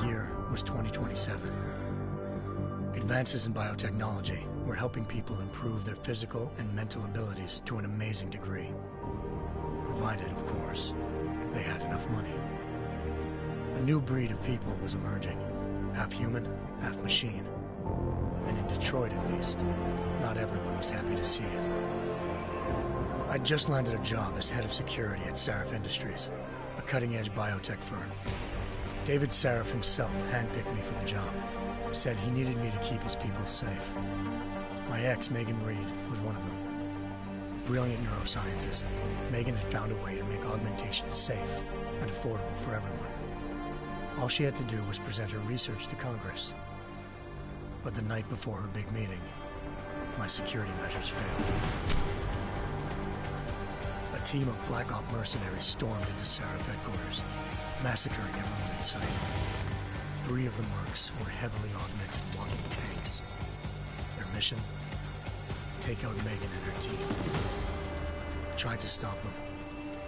year was 2027. Advances in biotechnology were helping people improve their physical and mental abilities to an amazing degree. Provided, of course, they had enough money. A new breed of people was emerging, half human, half machine. And in Detroit, at least, not everyone was happy to see it. I'd just landed a job as head of security at Sarif Industries, a cutting-edge biotech firm. David Sarif himself handpicked me for the job, said he needed me to keep his people safe. My ex, Megan Reed, was one of them. Brilliant neuroscientist, Megan had found a way to make augmentation safe and affordable for everyone. All she had to do was present her research to Congress. But the night before her big meeting, my security measures failed. A team of Black Op mercenaries stormed into Sarif headquarters, massacring everyone in sight. 3 of the mercs were heavily augmented walking tanks. Their mission? Take out Megan and her team. I tried to stop them,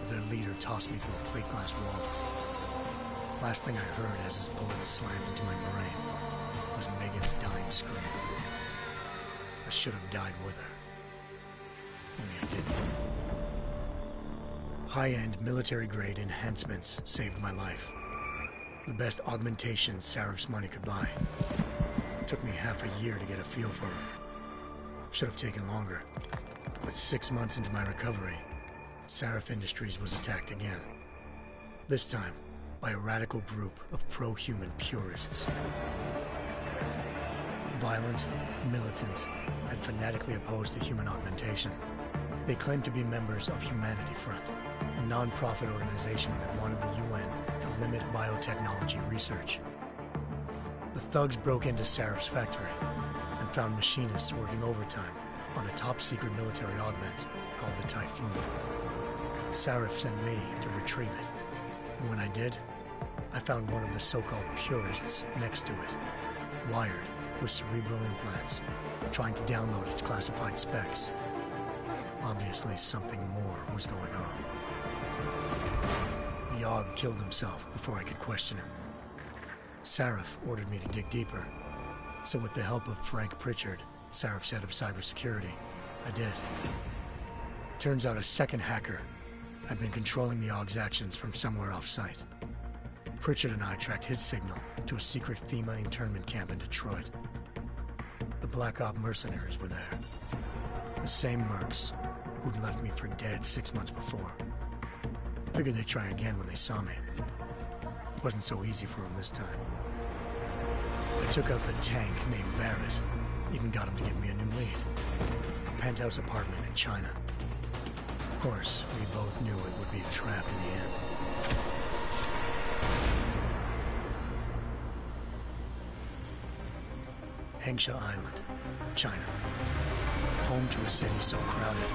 but their leader tossed me through a plate glass wall. Last thing I heard as his bullets slammed into my brain was Megan's dying scream. I should have died with her. Only I didn't. High-end military-grade enhancements saved my life. The best augmentation Sarif's money could buy. It took me half a year to get a feel for her. Should have taken longer. But 6 months into my recovery, Sarif Industries was attacked again. This time, by a radical group of pro-human purists. Violent, militant, and fanatically opposed to human augmentation. They claimed to be members of Humanity Front, a non-profit organization that wanted the UN to limit biotechnology research. The thugs broke into Sarif's factory and found machinists working overtime on a top-secret military augment called the Typhoon. Sarif sent me to retrieve it, and when I did, I found one of the so-called purists next to it, wired with cerebral implants, trying to download its classified specs. Obviously, something more was going on. The Aug killed himself before I could question him. Sarif ordered me to dig deeper, so with the help of Frank Pritchard, Sarif's head of cybersecurity, I did. Turns out a second hacker had been controlling the Aug's actions from somewhere off-site. Pritchard and I tracked his signal to a secret FEMA internment camp in Detroit. The Black Op mercenaries were there. The same mercs who'd left me for dead 6 months before. Figured they'd try again when they saw me. It wasn't so easy for them this time. I took out the tank named Barrett, even got him to give me a new lead. A penthouse apartment in China. Of course, we both knew it would be a trap in the end. Hengsha Island, China. Home to a city so crowded,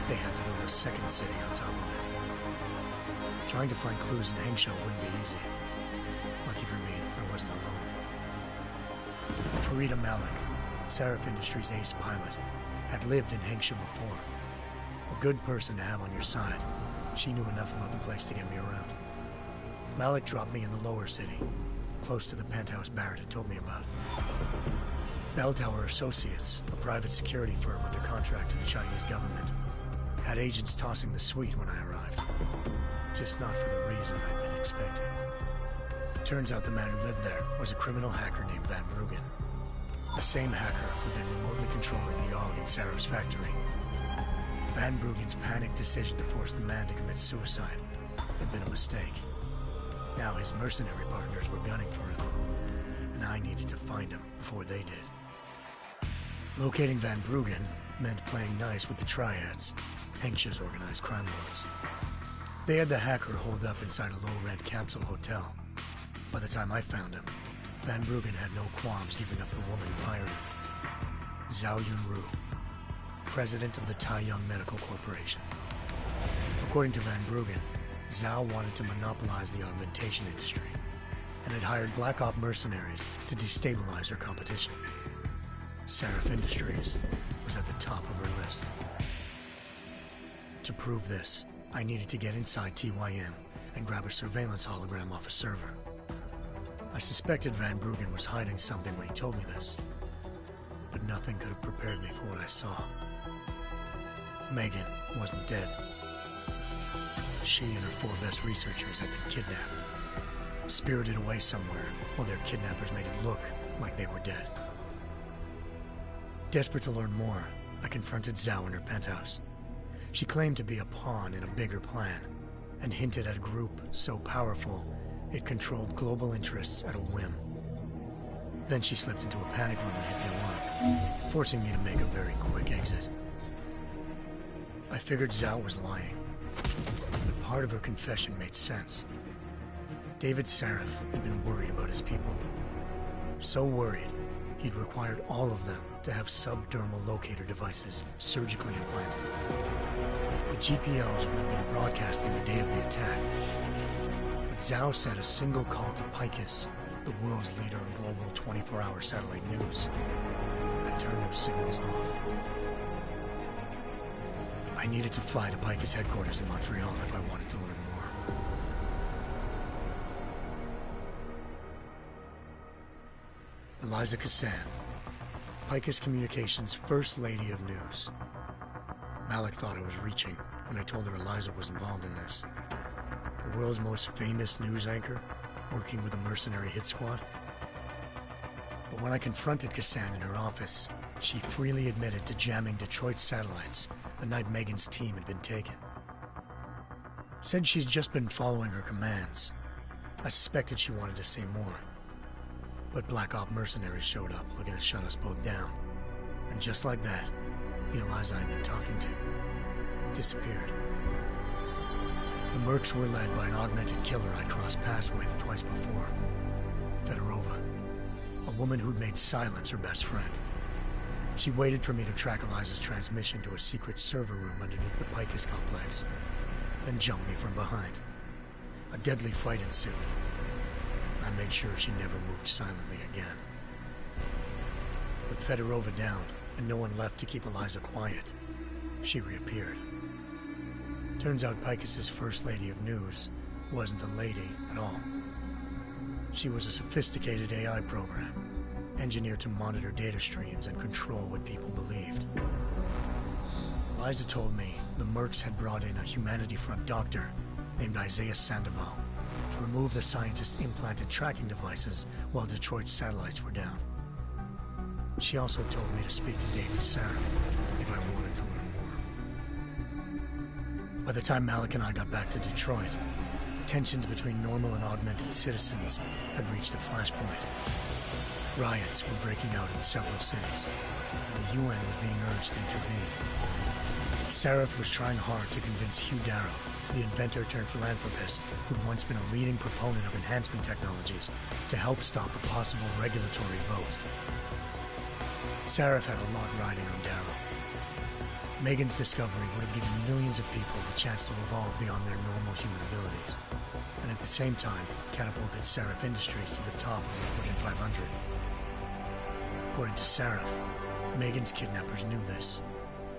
they had to build a second city on top of it. Trying to find clues in Hengsha wouldn't be easy. Lucky for me, I wasn't alone. Farida Malik, Sarif Industries' ace pilot, had lived in Hengsha before. A good person to have on your side. She knew enough about the place to get me around. Malik dropped me in the lower city, close to the penthouse Barrett had told me about. Bell Tower Associates, a private security firm under contract to the Chinese government, had agents tossing the suite when I arrived. Just not for the reason I'd been expecting. Turns out the man who lived there was a criminal hacker named Van Bruggen. The same hacker who'd been remotely controlling the Aug in Sarif's factory. Van Bruggen's panicked decision to force the man to commit suicide had been a mistake. Now his mercenary partners were gunning for him, and I needed to find him before they did. Locating Van Bruggen meant playing nice with the Triads, Hengsha's organized crime lords. They had the hacker holed up inside a low-rent capsule hotel. By the time I found him, Van Bruggen had no qualms giving up the woman who hired him. Zhao Yunru, president of the Taiyang Medical Corporation. According to Van Bruggen, Zhao wanted to monopolize the augmentation industry and had hired Black Op mercenaries to destabilize her competition. Sarif Industries was at the top of her list. To prove this, I needed to get inside TYM and grab a surveillance hologram off a server. I suspected Van Bruggen was hiding something when he told me this, but nothing could have prepared me for what I saw. Megan wasn't dead. She and her 4 best researchers had been kidnapped, spirited away somewhere while their kidnappers made it look like they were dead. Desperate to learn more, I confronted Zhao in her penthouse. She claimed to be a pawn in a bigger plan, and hinted at a group so powerful it controlled global interests at a whim. Then she slipped into a panic room and hit the alarm, forcing me to make a very quick exit. I figured Zhao was lying, but part of her confession made sense. David Sarif had been worried about his people. So worried, he'd required all of them to have subdermal locator devices surgically implanted. The GPOs would have been broadcasting the day of the attack. But Zhao said a single call to Picus, the world's leader in global 24-hour satellite news, had turned those signals off. I needed to fly to Picus headquarters in Montreal if I wanted to learn more. Eliza Cassan, Picus Communications' First Lady of News. Malik thought I was reaching when I told her Eliza was involved in this. The world's most famous news anchor, working with a mercenary hit squad. But when I confronted Cassan in her office, she freely admitted to jamming Detroit's satellites the night Megan's team had been taken. Said she's just been following her commands. I suspected she wanted to say more. But Black Op mercenaries showed up looking to shut us both down. And just like that, the Eliza I'd been talking to disappeared. The Mercs were led by an augmented killer I'd crossed paths with twice before. Fedorova, a woman who'd made silence her best friend. She waited for me to track Eliza's transmission to a secret server room underneath the Picus complex, then jumped me from behind. A deadly fight ensued. I made sure she never moved silently again. With Fedorova down, and no one left to keep Eliza quiet, she reappeared. Turns out Picus's First Lady of News wasn't a lady at all. She was a sophisticated AI program, engineered to monitor data streams and control what people believed. Eliza told me the Mercs had brought in a Humanity Front doctor named Isaiah Sandoval to remove the scientist's implanted tracking devices while Detroit's satellites were down. She also told me to speak to David Sarif if I wanted to learn more. By the time Malik and I got back to Detroit, tensions between normal and augmented citizens had reached a flashpoint. Riots were breaking out in several cities, and the UN was being urged to intervene. Sarif was trying hard to convince Hugh Darrow, the inventor-turned-philanthropist who'd once been a leading proponent of enhancement technologies, to help stop a possible regulatory vote. Sarif had a lot riding on Darrow. Megan's discovery would have given millions of people the chance to evolve beyond their normal human abilities, and at the same time catapulted Sarif Industries to the top of the Fortune 500. According to Sarif, Megan's kidnappers knew this,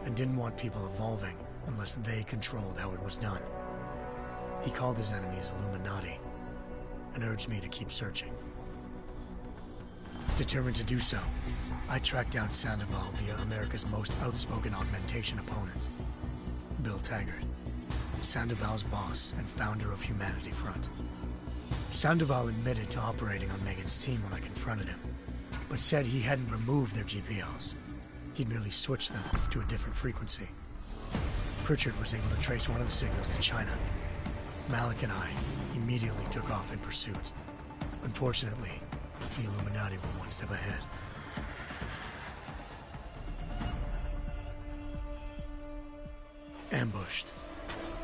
and didn't want people evolving unless they controlled how it was done. He called his enemies Illuminati, and urged me to keep searching. Determined to do so, I tracked down Sandoval via America's most outspoken augmentation opponent, Bill Taggart, Sandoval's boss and founder of Humanity Front. Sandoval admitted to operating on Megan's team when I confronted him, but said he hadn't removed their GPLs. He'd merely switched them to a different frequency. Pritchard was able to trace one of the signals to China. Malik and I immediately took off in pursuit. Unfortunately, the Illuminati were one step ahead. Ambushed.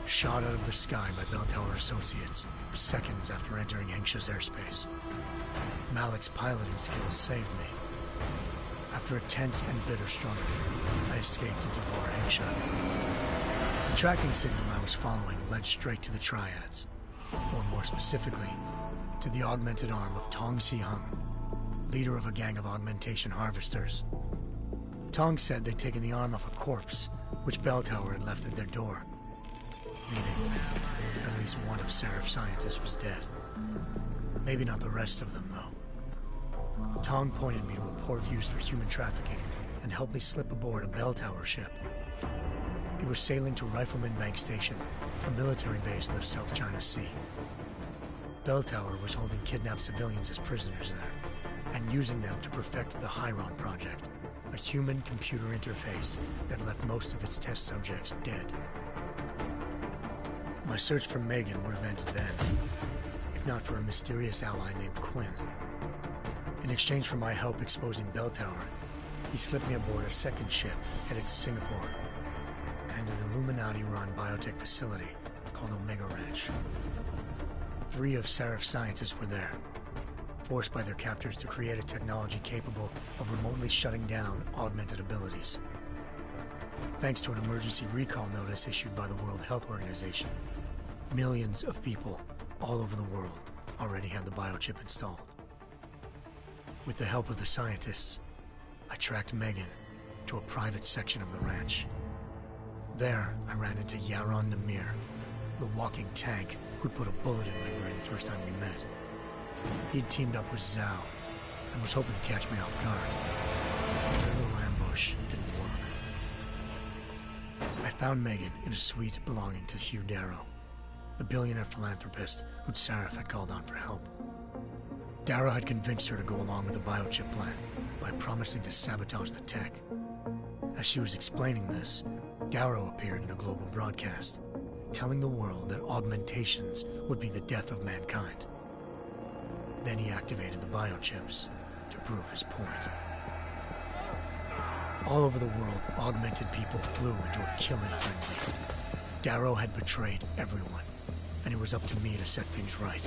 Shot out of the sky by Bell Tower Associates, seconds after entering Hengsha's airspace. Malik's piloting skills saved me. After a tense and bitter struggle, I escaped into Lower Hengsha. The tracking signal I was following led straight to the Triads, or more specifically, to the augmented arm of Tong Si-hung, leader of a gang of augmentation harvesters. Tong said they'd taken the arm off a corpse, which Bell Tower had left at their door, meaning at least one of Sarif's scientists was dead. Maybe not the rest of them, though. Tong pointed me to a port used for human trafficking and helped me slip aboard a bell tower ship. It was sailing to Rifleman Bank Station, a military base in the South China Sea. Bell Tower was holding kidnapped civilians as prisoners there, and using them to perfect the Chiron Project, a human-computer interface that left most of its test subjects dead. My search for Megan would have ended then, if not for a mysterious ally named Quinn. In exchange for my help exposing Bell Tower, he slipped me aboard a second ship headed to Singapore and an Illuminati-run biotech facility called Omega Ranch. 3 of Serif's scientists were there, forced by their captors to create a technology capable of remotely shutting down augmented abilities. Thanks to an emergency recall notice issued by the World Health Organization, millions of people all over the world already had the biochip installed. With the help of the scientists, I tracked Megan to a private section of the ranch. There, I ran into Yaron Namir, the walking tank who'd put a bullet in my brain the first time we met. He'd teamed up with Zhao and was hoping to catch me off guard. Their little ambush didn't work. I found Megan in a suite belonging to Hugh Darrow, the billionaire philanthropist who'd Serif had called on for help. Darrow had convinced her to go along with the biochip plan by promising to sabotage the tech. As she was explaining this, Darrow appeared in a global broadcast, telling the world that augmentations would be the death of mankind. Then he activated the biochips to prove his point. All over the world, augmented people flew into a killing frenzy. Darrow had betrayed everyone, and it was up to me to set things right.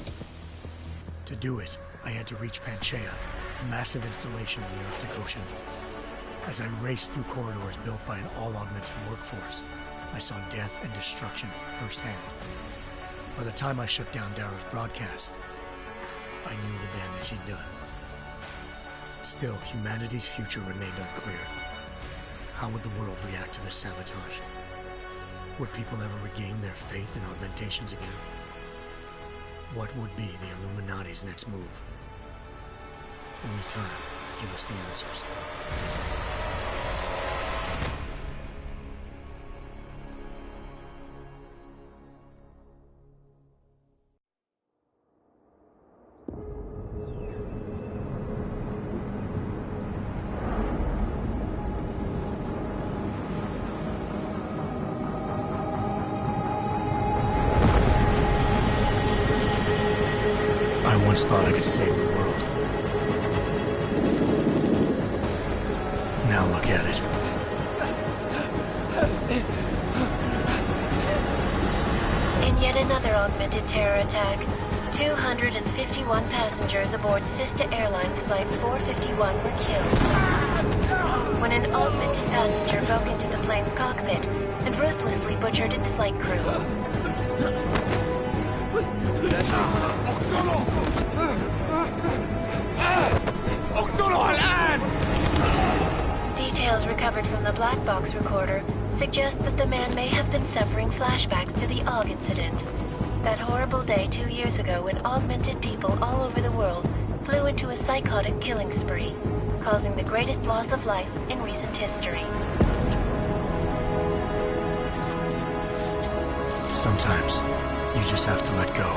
To do it, I had to reach Panchaea, a massive installation in the Arctic Ocean. As I raced through corridors built by an all-augmented workforce, I saw death and destruction firsthand. By the time I shut down Darrow's broadcast, I knew the damage he'd done. Still, humanity's future remained unclear. How would the world react to this sabotage? Would people ever regain their faith in augmentations again? What would be the Illuminati's next move? Only time will give us the answers. I once thought I could save the world. Now look at it. In yet another augmented terror attack, 251 passengers aboard Sister Airlines Flight 451 were killed when an augmented passenger broke into the plane's cockpit and ruthlessly butchered its flight crew. Details recovered from the black box recorder suggest that the man may have been suffering flashbacks to the AUG incident. That horrible day 2 years ago when augmented people all over the world flew into a psychotic killing spree, causing the greatest loss of life in recent history. Sometimes, you just have to let go.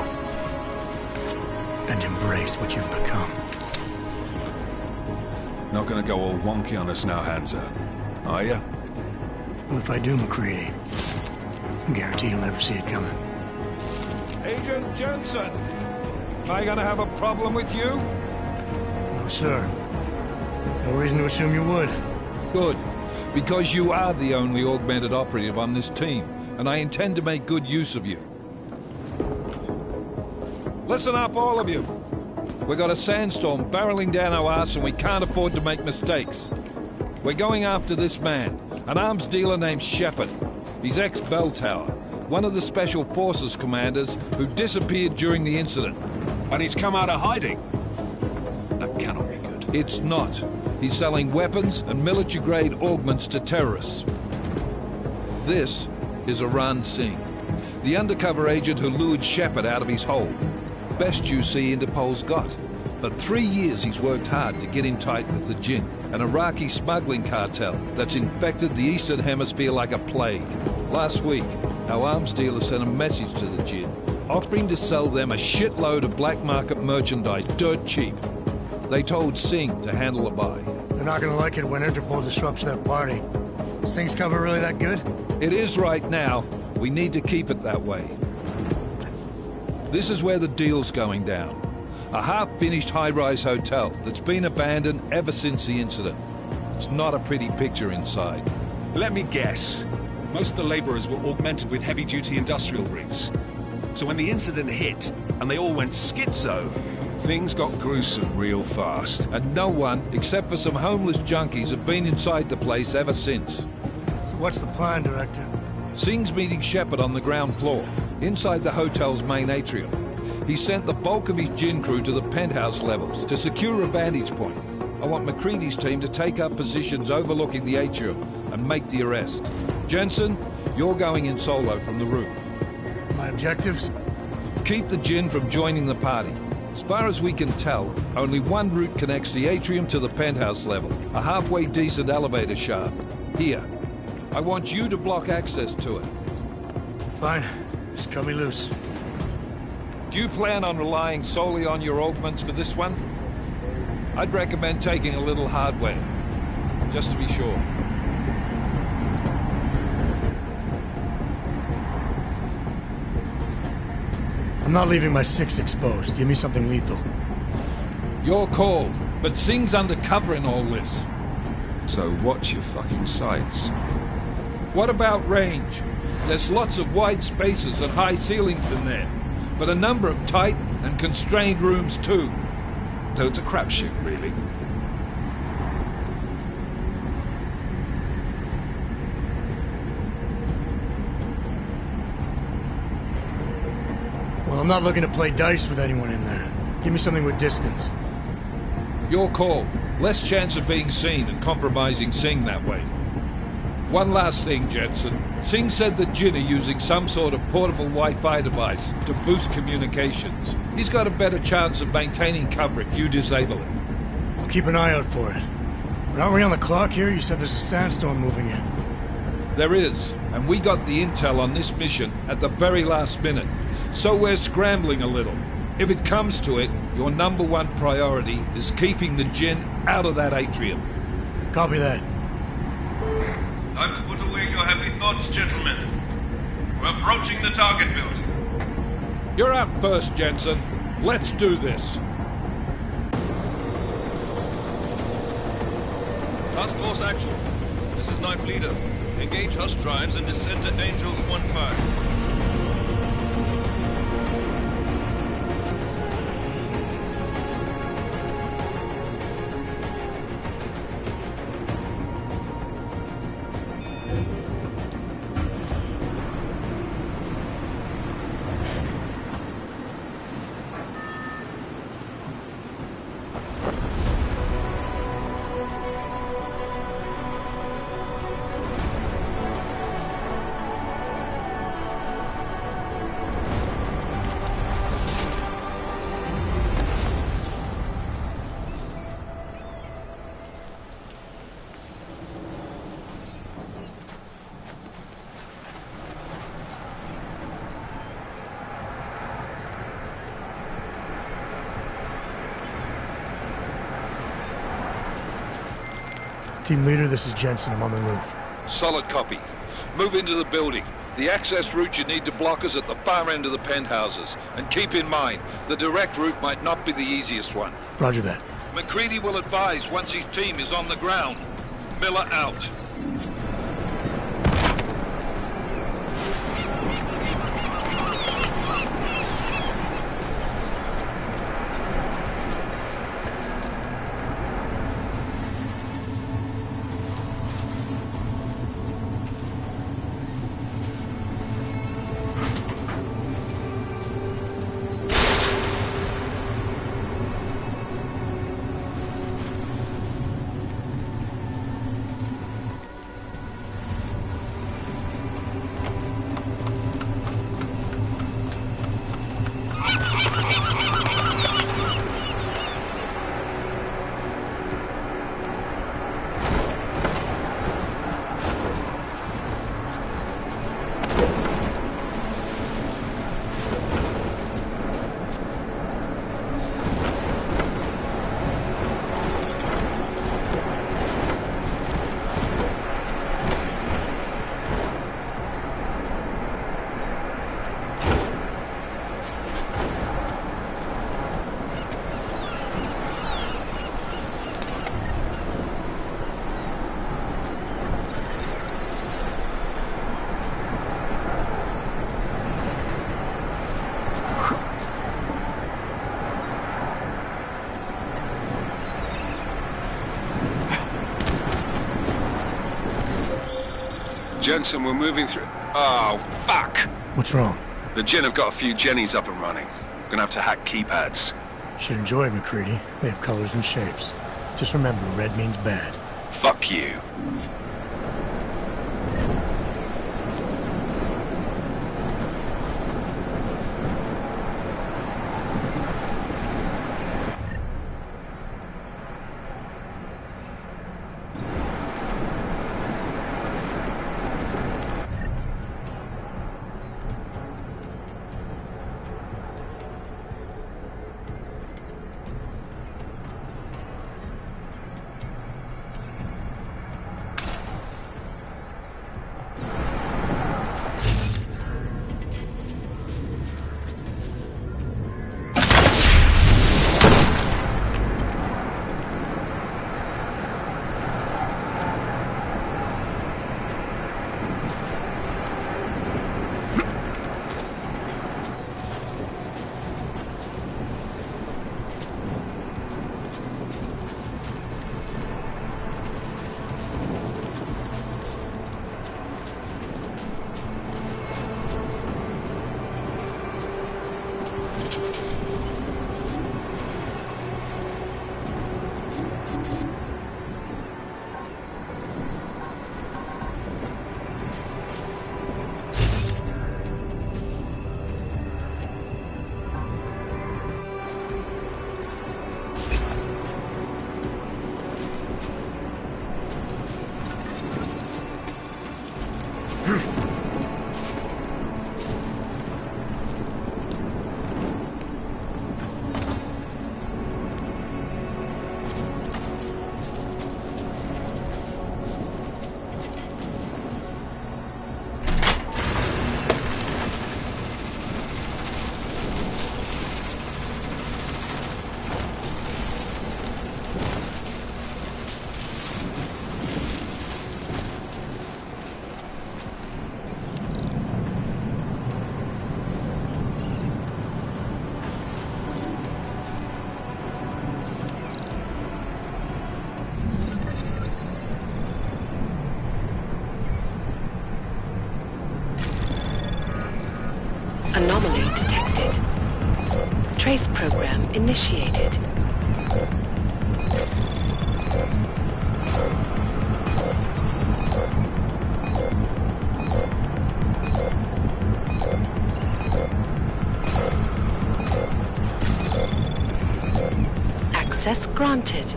And embrace what you've become. Not gonna go all wonky on us now, Hansa, are ya? Well, if I do, McCready, I guarantee you'll never see it coming. Agent Jensen, am I gonna have a problem with you? No, sir. No reason to assume you would. Good, because you are the only augmented operative on this team, and I intend to make good use of you. Listen up, all of you. We got a sandstorm barreling down our arse and we can't afford to make mistakes. We're going after this man, an arms dealer named Shepard. He's ex-Bell Tower, one of the Special Forces commanders who disappeared during the incident. And he's come out of hiding? That cannot be good. It's not. He's selling weapons and military-grade augments to terrorists. This is Aran Singh, the undercover agent who lured Shepard out of his hole. best UC Interpol's got. For 3 years he's worked hard to get in tight with the Jinn, an Iraqi smuggling cartel that's infected the Eastern Hemisphere like a plague. Last week, our arms dealer sent a message to the Jinn, offering to sell them a shitload of black market merchandise dirt cheap. They told Singh to handle the buy. They're not gonna like it when Interpol disrupts their party. Singh's cover really that good? It is right now. We need to keep it that way. This is where the deal's going down. A half-finished high-rise hotel that's been abandoned ever since the incident. It's not a pretty picture inside. Let me guess. Most of the laborers were augmented with heavy-duty industrial rigs. So when the incident hit, and they all went schizo, things got gruesome real fast. And no one, except for some homeless junkies, have been inside the place ever since. So what's the plan, Director? Singh's meeting Shepard on the ground floor, inside the hotel's main atrium. He sent the bulk of his Jinn crew to the penthouse levels to secure a vantage point. I want McCready's team to take up positions overlooking the atrium and make the arrest. Jensen, you're going in solo from the roof. My objectives? Keep the Jinn from joining the party. As far as we can tell, only one route connects the atrium to the penthouse level, a halfway decent elevator shaft. Here. I want you to block access to it. Fine. Just cut me loose. Do you plan on relying solely on your augments for this one? I'd recommend taking a little hardware, just to be sure. I'm not leaving my 6 exposed. Give me something lethal. Your call, but Singh's undercover in all this. So watch your fucking sights. What about range? There's lots of wide spaces and high ceilings in there, but a number of tight and constrained rooms too. So it's a crapshoot, really. Well, I'm not looking to play dice with anyone in there. Give me something with distance. Your call. Less chance of being seen and compromising Singh that way. One last thing, Jensen. Singh said the Jinn are using some sort of portable Wi-Fi device to boost communications. He's got a better chance of maintaining cover if you disable it. I'll keep an eye out for it. But aren't we on the clock here? You said there's a sandstorm moving in. There is, and we got the intel on this mission at the very last minute. So we're scrambling a little. If it comes to it, your #1 priority is keeping the Jinn out of that atrium. Copy that. Time to put away your heavy thoughts, gentlemen. We're approaching the target building. You're up first, Jensen. Let's do this. Task Force action. This is Knife Leader. Engage Hush drives and descend to Angels 1-5. Team leader, this is Jensen. I'm on the roof. Solid copy. Move into the building. The access route you need to block is at the far end of the penthouses. And keep in mind, the direct route might not be the easiest one. Roger that. McCready will advise once his team is on the ground. Miller out. Jensen, we're moving through... Oh, fuck! What's wrong? The Jinn have got a few Jennies up and running. Gonna have to hack keypads. Should enjoy McCready. They have colors and shapes. Just remember, red means bad. Fuck you. Anomaly detected. Trace program initiated. Access granted.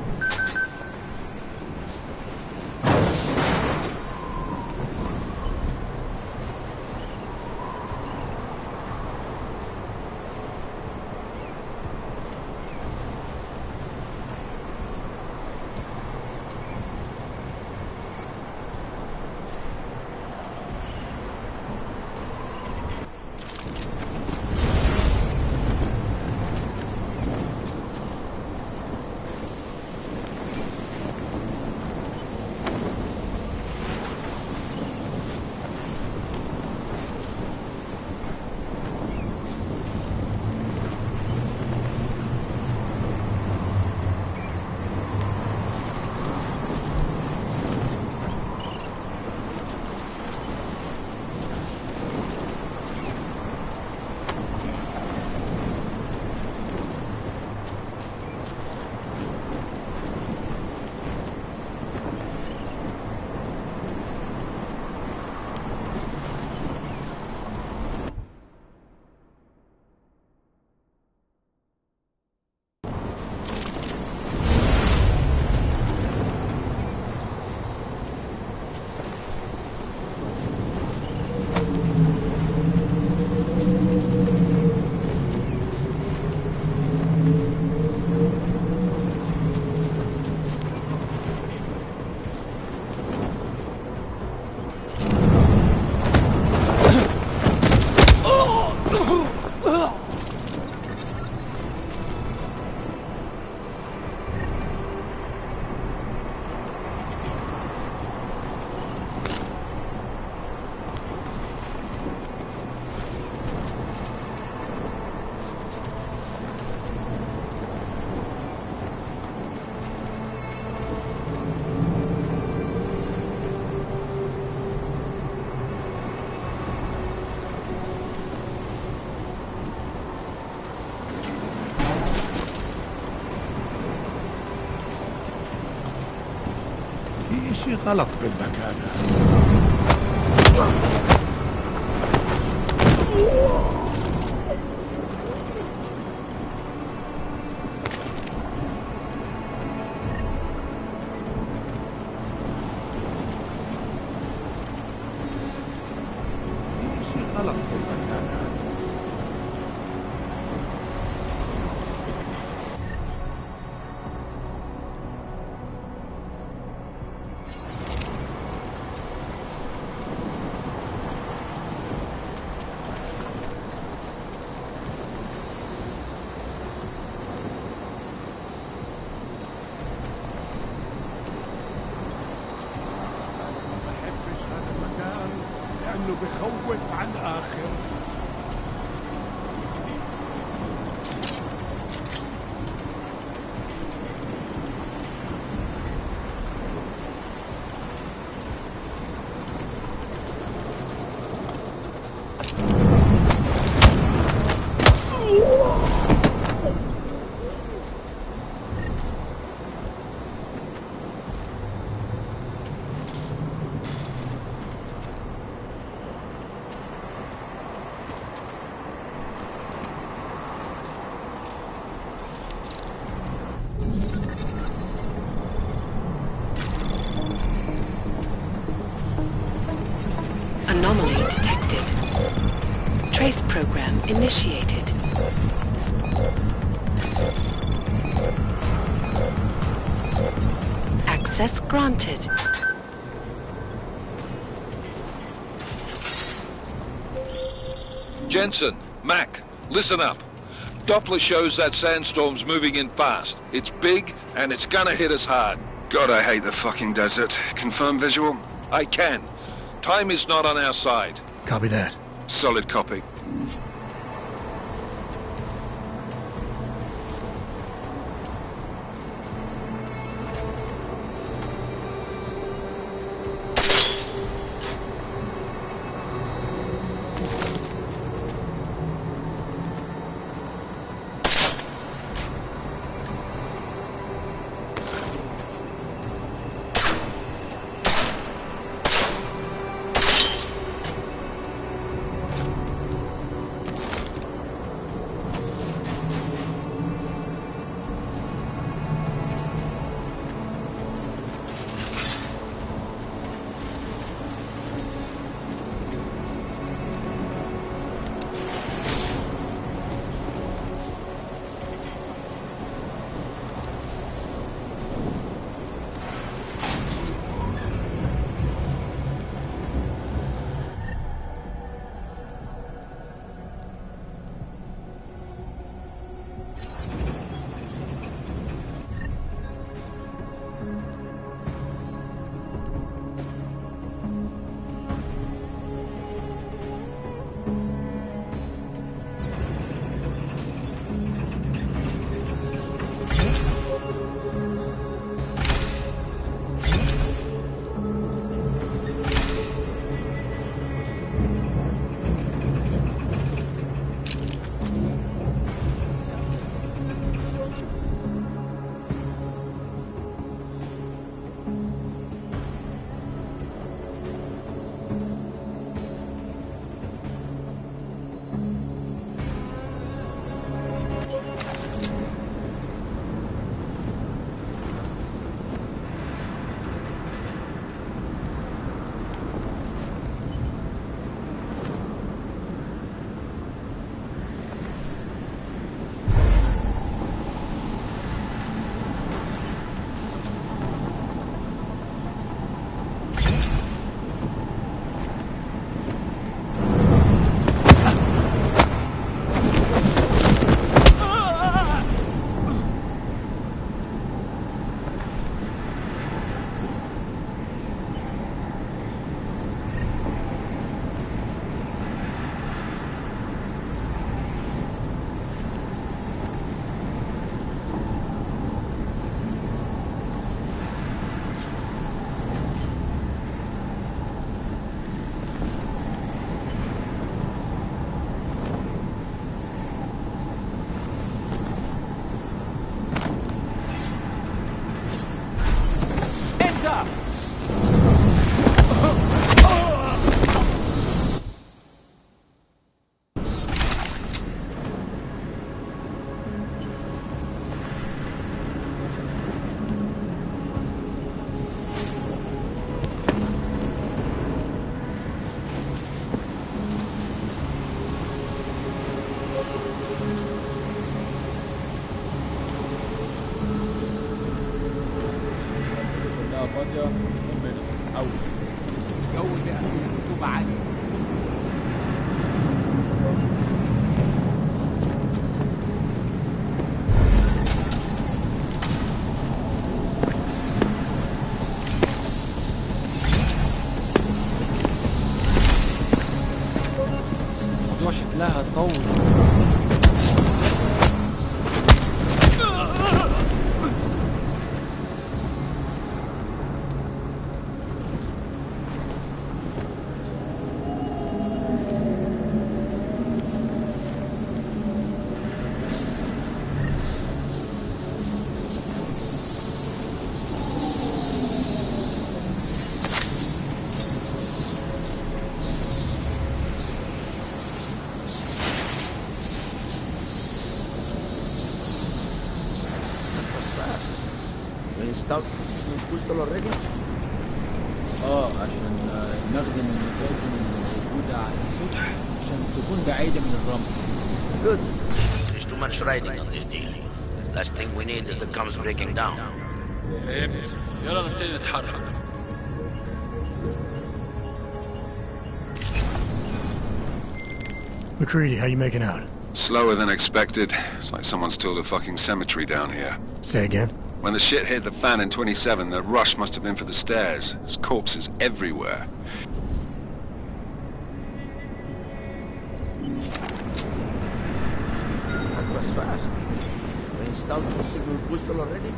شي غلط بالمكان هذا. غلط بالمكان هذا. ما بحبش هذا المكان لأنه بخوف عن آخر. Anomaly detected. Trace program initiated. Access granted. Jensen, Mac, listen up. Doppler shows that sandstorm's moving in fast. It's big, and it's gonna hit us hard. God, I hate the fucking desert. Confirm visual? I can. Time is not on our side. Copy that. Solid copy. منطقة فاضية أو الجو ده رطوبة عالية. الموضوع شكلها هتطول. عشان المخزن الأساسي الموجودة على السطح عشان تكون بعيدة من الرمل. Good. There's too much riding on this deal. The last thing we need is the comms breaking down. فهمت. يلا نبتدي نتحرك. McCready, how you making out? Slower than expected. It's like someone's tilled a fucking cemetery down here. Say again? When the shit hit the fan in 27, the rush must have been for the stairs. There's corpses everywhere. That was fast. We installed the signal booster already?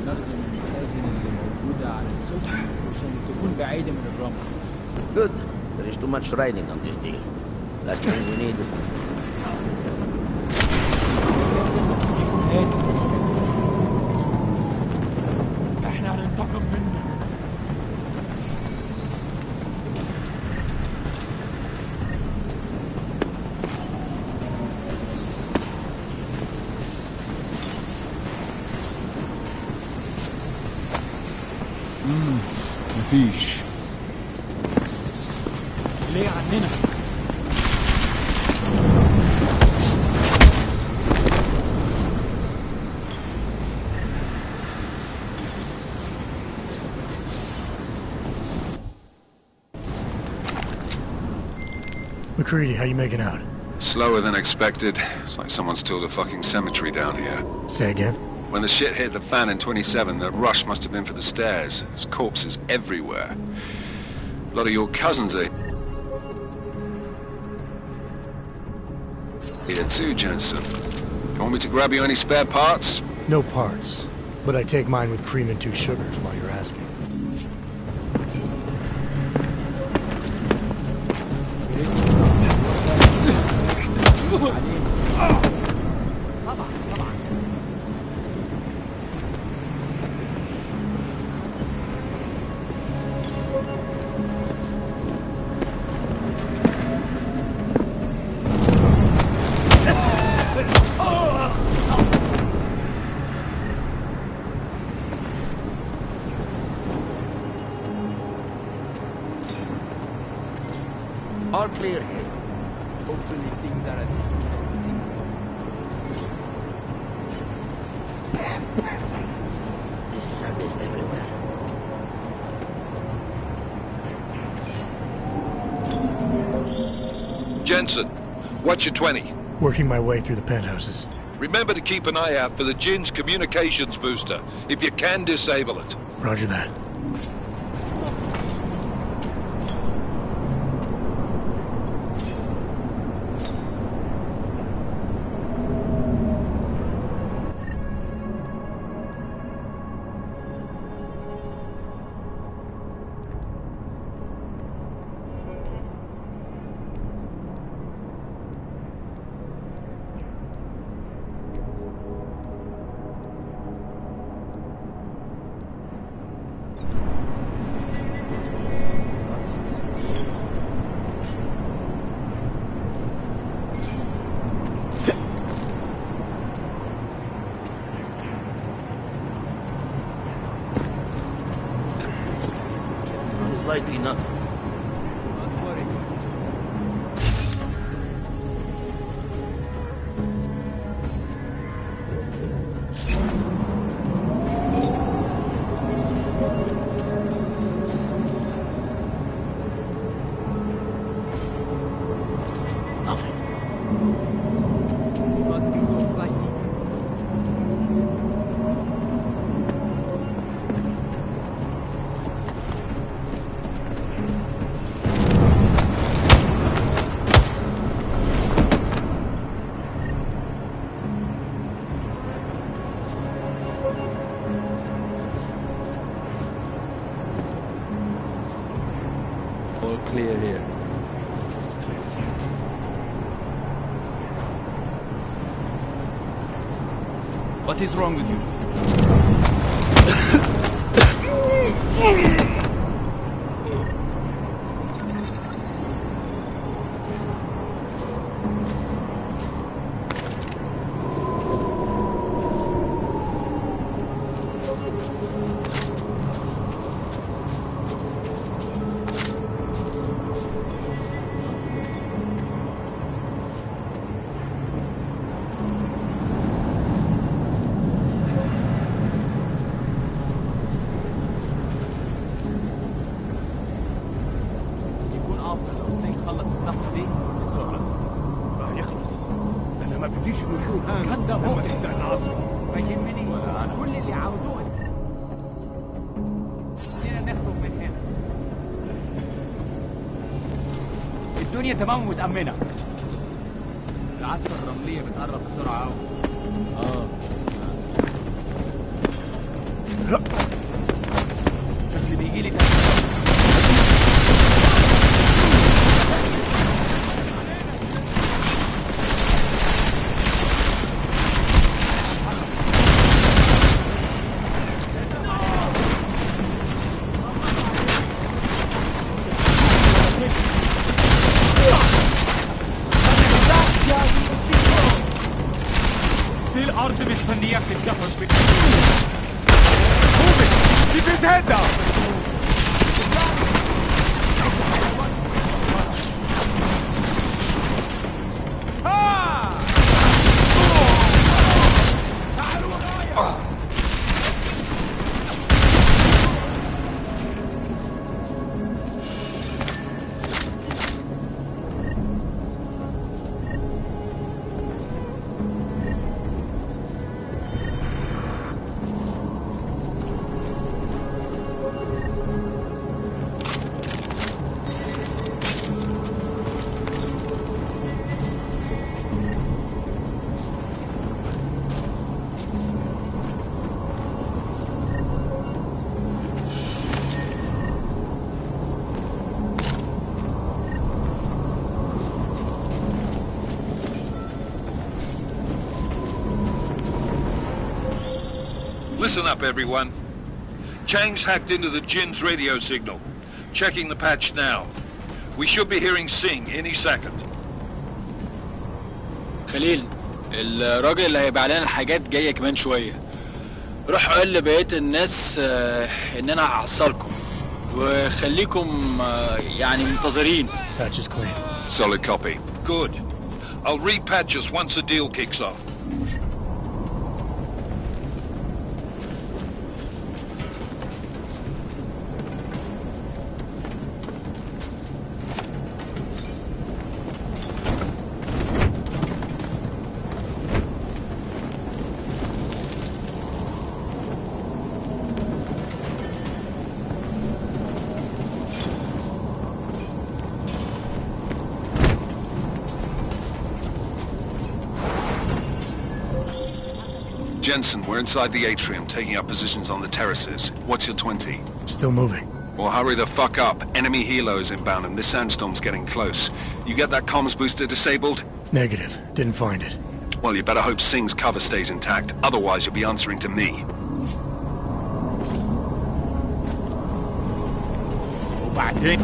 عشان المخزن اللي موجودة على السطح عشان تكون بعيدة من الرمل. Good. There is too much riding on this deal. Last thing we need. احنا هننتقم منه. مفيش. ليه عننا؟ McCready, how you making out? Slower than expected. It's like someone's tilled a fucking cemetery down here. Say again? When the shit hit the fan in 27, the rush must have been for the stairs. There's corpses everywhere. A lot of your cousins are here too, Jensen. You want me to grab you any spare parts? No parts, but I take mine with cream and 2 sugars while you're asking. All clear here. Hopefully things are as simple as things This sun is everywhere. Jensen, what's your 20? Working my way through the penthouses. Remember to keep an eye out for the Jinn's communications booster. If you can, disable it. Roger that. Likely nothing. Don't worry. What is wrong with you? الدنيا تمام ومتأمنة. العسكر الرملية بتقرب بسرعة أوي. شكلي بيجيلي الأرض مستنياك تتدخل في Keep his head down! Listen up, everyone. Chang's hacked into the Jin's radio signal. Checking the patch now. We should be hearing Sing any second. خليل، الراجل اللي هيبيع لنا الحاجات جاية كمان شوية. روح قول لبقية الناس إن أنا هحصلكم وخليكم يعني منتظرين. Patch is clean. Solid copy. Good. I'll repatch us once the deal kicks off. Jensen, we're inside the atrium, taking up positions on the terraces. What's your 20? Still moving. Well, hurry the fuck up. Enemy helos inbound and this sandstorm's getting close. You get that comms booster disabled? Negative. Didn't find it. Well, you better hope Singh's cover stays intact. Otherwise, you'll be answering to me. وبعدين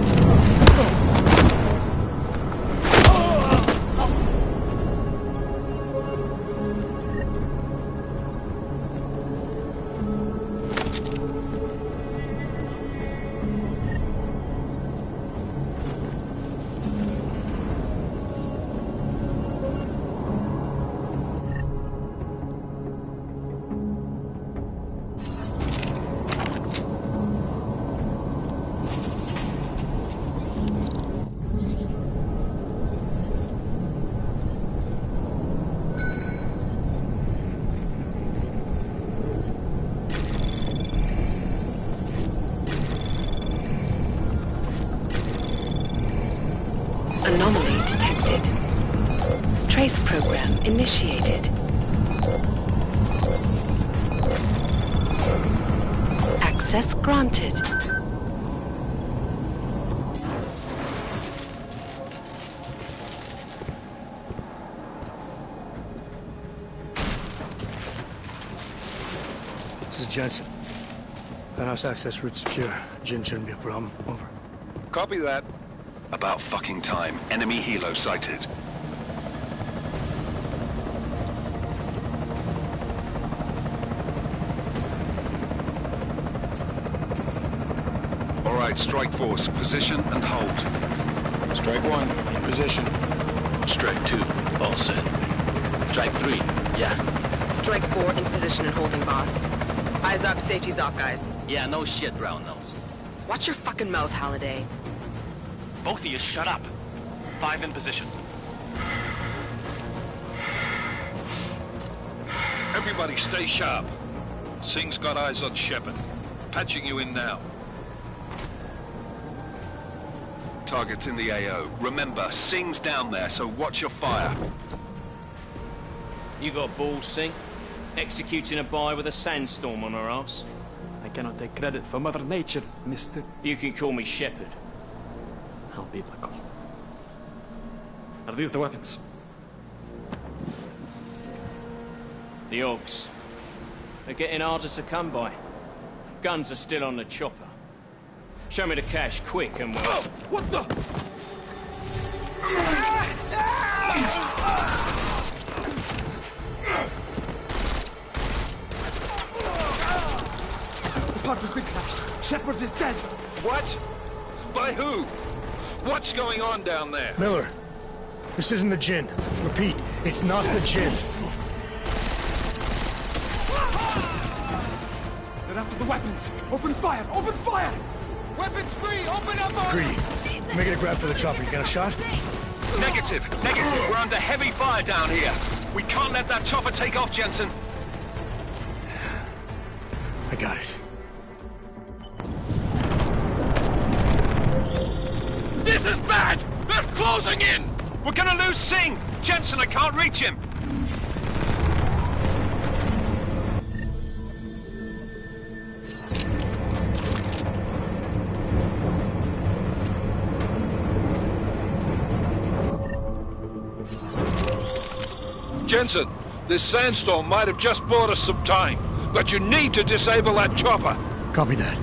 Anomaly detected. Trace program initiated. Access granted. Jensen. Penthouse access route secure. Jin shouldn't be a problem. Over. Copy that. About fucking time. Enemy helo sighted. All right, Strike Force. Position and hold. Strike 1, in position. Strike 2, all set. Strike 3, yeah. Strike 4 in position and holding, boss. Eyes up, safety's off, guys. Yeah, no shit, brown nose. Watch your fucking mouth, Halliday. Both of you, shut up. 5 in position. Everybody stay sharp. Singh's got eyes on Shepard. Patching you in now. Target's in the AO. Remember, Singh's down there, so watch your fire. You got balls, Singh? Executing a buy with a sandstorm on our ass? I cannot take credit for Mother Nature, mister. You can call me Shepard. How biblical. Are these the weapons? The Augs. They're getting harder to come by. Guns are still on the chopper. Show me the cash, quick, and we'll... Oh, what the? The pod was recrashed. Shepard is dead. What? By who? What's going on down there? Miller, this isn't the Jinn. Repeat, it's not the Jinn. They're after the weapons. Open fire! Open fire! Weapons free! Open up on Greedy. Make it a grab for the chopper. You got a shot? Negative. We're under heavy fire down here. We can't let that chopper take off, Jensen. I got it. This is bad! They're closing in! We're gonna lose Singh! Jensen, I can't reach him! Jensen, this sandstorm might have just bought us some time, but you need to disable that chopper. Copy that.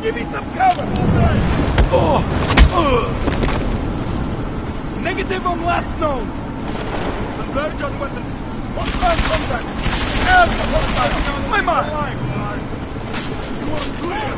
Give me some cover! Negative on last known! Converge on weapons! Hostile contact! Air hostile! My man! You are clear!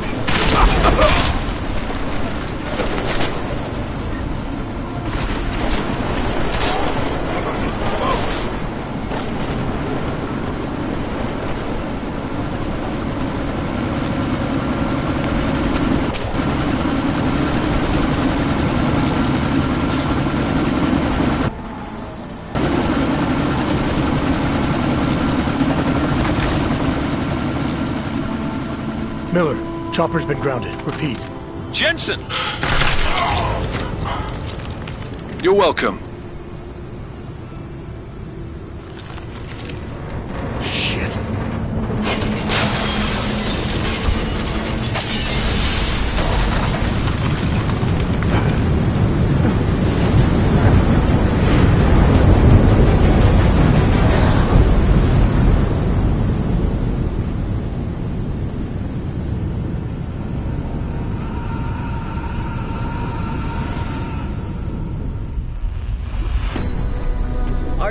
Miller, chopper's been grounded. Repeat. Jensen! You're welcome. Shit.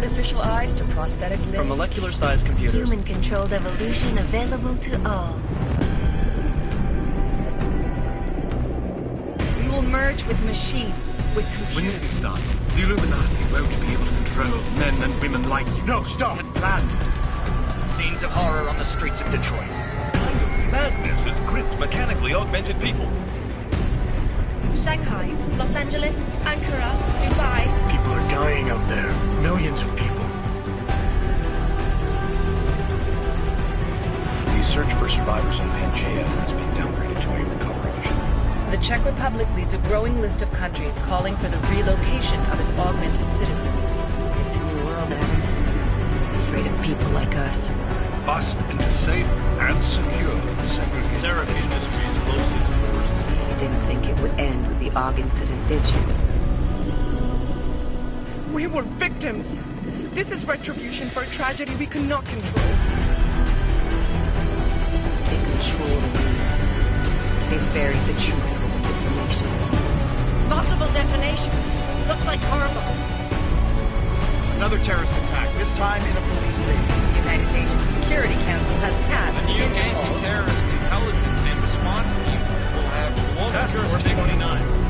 artificial eyes to prosthetic limbs. From molecular-sized computers. Human-controlled evolution available to all. We will merge with machines, with computers. When this is done, the Illuminati won't be able to control men and women like you. No, stop! Planned. Scenes of horror on the streets of Detroit. Kind of madness has gripped mechanically augmented people. Shanghai, Los Angeles, Ankara, Dubai. People are dying out there. Millions of people. The search for survivors on Pangaea has been downgraded to a recovery mission. The Czech Republic leads a growing list of countries calling for the relocation of its augmented citizens. It's a new world, Adam. It's afraid of people like us. Bust into safe and secure segregation. Seraph Industries closed its doors today. You didn't think it would end with the AUG incident, did you? We were victims. This is retribution for a tragedy we cannot control. They control the news. They buried the truth with disinformation. Possible detonations. Looks like car bombs. Another terrorist attack, this time in a police station. The United Nations Security Council has passed A new anti-terrorist intelligence and response team will have global jurisdiction. 29.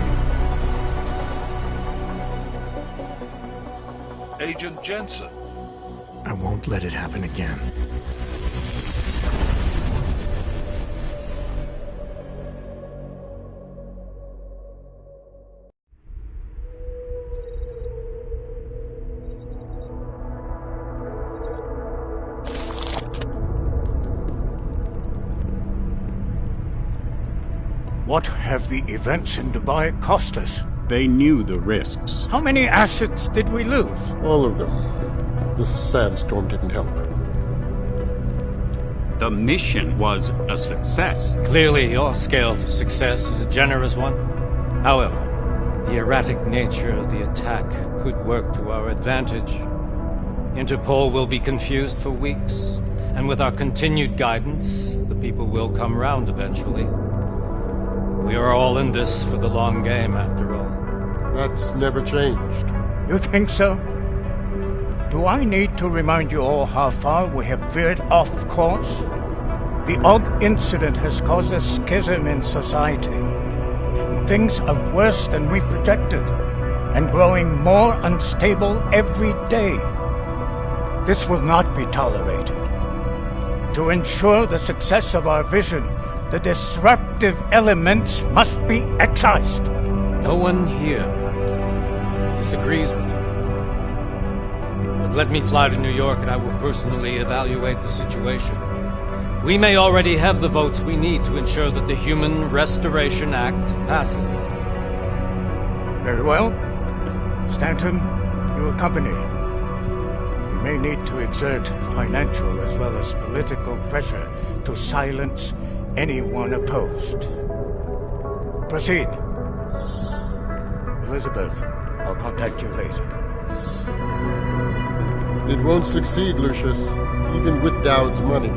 Agent Jensen. I won't let it happen again. What have the events in Dubai cost us? They knew the risks. How many assets did we lose? All of them. This sandstorm didn't help. The mission was a success. Clearly, your scale for success is a generous one. However, the erratic nature of the attack could work to our advantage. Interpol will be confused for weeks, and with our continued guidance, the people will come round eventually. We are all in this for the long game, after all. That's never changed. You think so? Do I need to remind you all how far we have veered off course? The AUG incident has caused a schism in society. Things are worse than we projected, and growing more unstable every day. This will not be tolerated. To ensure the success of our vision, the disruptive elements must be excised. No one here disagrees with you. But let me fly to New York and I will personally evaluate the situation. We may already have the votes we need to ensure that the Human Restoration Act passes. Very well. Stanton, you accompany. We may need to exert financial as well as political pressure to silence anyone opposed. Proceed. Elizabeth, I'll contact you later. It won't succeed, Lucius, even with Dowd's money.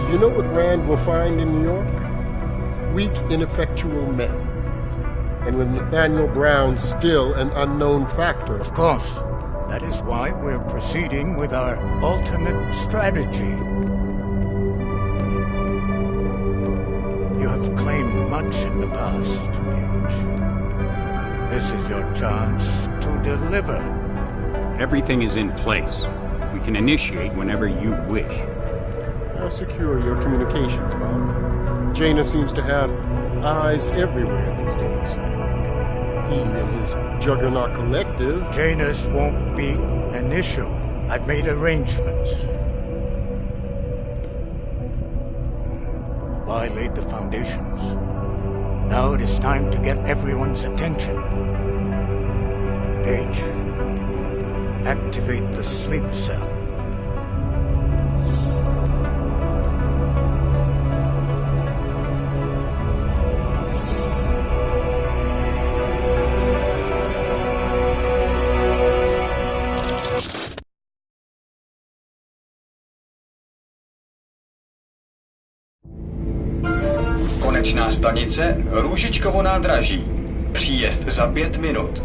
You know what Rand will find in New York? Weak, ineffectual men. And with Nathaniel Brown still an unknown factor. Of course. That is why we're proceeding with our alternate strategy. You have claimed much in the past, Huge. This is your chance to deliver. Everything is in place. We can initiate whenever you wish. How secure are your communications, Bob? Jaina seems to have eyes everywhere these days. He and his Juggernaut Collective... Jaina's won't be an issue. I've made arrangements. I laid the foundations. Now it is time to get everyone's attention. Page, activate the sleep cell. Konečná stanice Růžičkovo nádraží. Příjezd za 5 minut.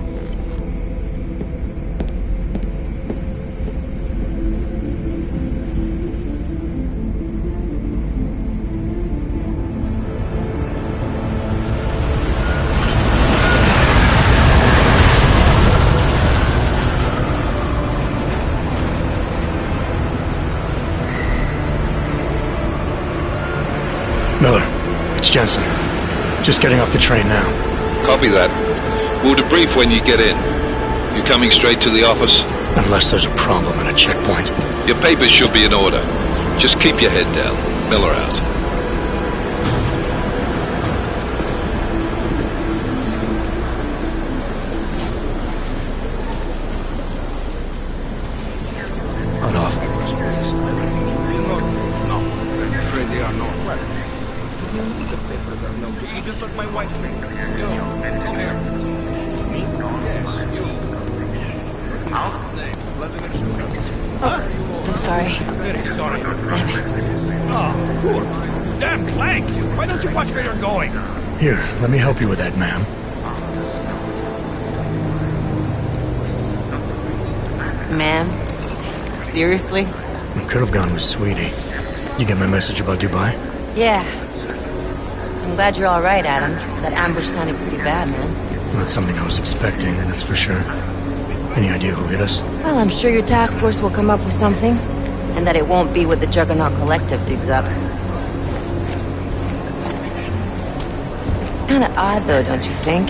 It's Jensen. Just getting off the train now. Copy that. We'll debrief when you get in. You coming straight to the office? Unless there's a problem at a checkpoint. Your papers should be in order. Just keep your head down. Miller out. On off. No, I'm afraid they are not. The papers are no good. Just like my wife. Oh, so sorry. Very sorry. Damn it. Oh, cool. Damn Clank! Why don't you watch where you're going? Here, let me help you with that, ma'am. Man? Seriously? I could have gone with Sweetie. You get my message about Dubai? Yeah. I'm glad you're alright, Adam. That ambush sounded pretty bad, man. Not something I was expecting, that's for sure. Any idea who hit us? Well, I'm sure your task force will come up with something. And that it won't be what the Juggernaut Collective digs up. Kinda odd, though, don't you think?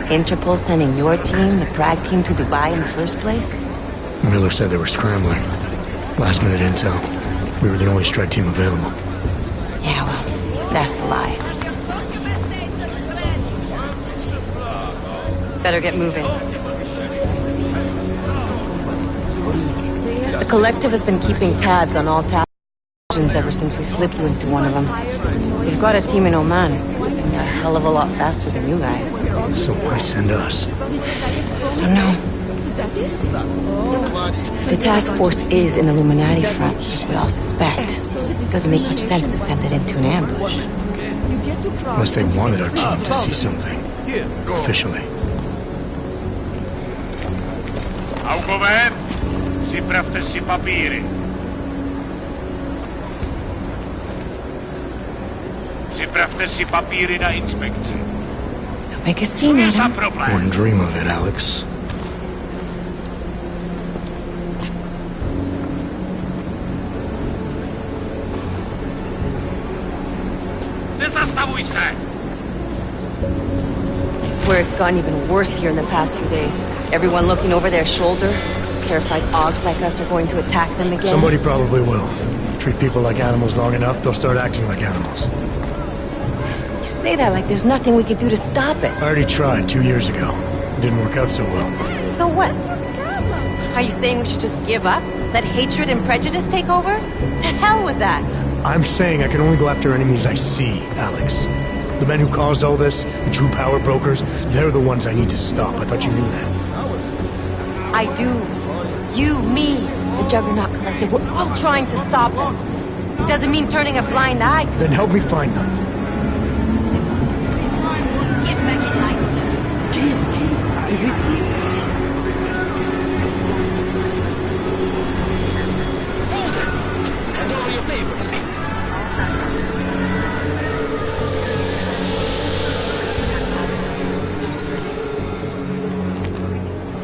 Interpol sending your team, the Prague team, to Dubai in the first place? Miller said they were scrambling. Last minute intel. We were the only strike team available. Yeah, well, that's a lie. Better get moving. The Collective has been keeping tabs on all task ever since we slipped you into one of them. They've got a team in Oman, and they're a hell of a lot faster than you guys. So why send us? I don't know. If the task force is an Illuminati front, like we all suspect, it doesn't make much sense to send it into an ambush. Unless they wanted our team to see something. Officially. Augover, připravte si papíry. Připravte si papíry na inspekci. Don't make a scene, Adam. Wouldn't dream of it, Alex. Nezastavuj se! I swear it's gotten even worse here in the past few days. Everyone looking over their shoulder. Terrified Augs like us are going to attack them again. Somebody probably will. Treat people like animals long enough, they'll start acting like animals. You say that like there's nothing we could do to stop it. I already tried 2 years ago. It didn't work out so well. So what? Are you saying we should just give up? Let hatred and prejudice take over? To hell with that! I'm saying I can only go after enemies I see, Alex. The men who caused all this, the true power brokers, they're the ones I need to stop. I thought you knew that. I do. You, me, the Juggernaut Collective, we're all trying to stop them. It doesn't mean turning a blind eye to Then help me find them.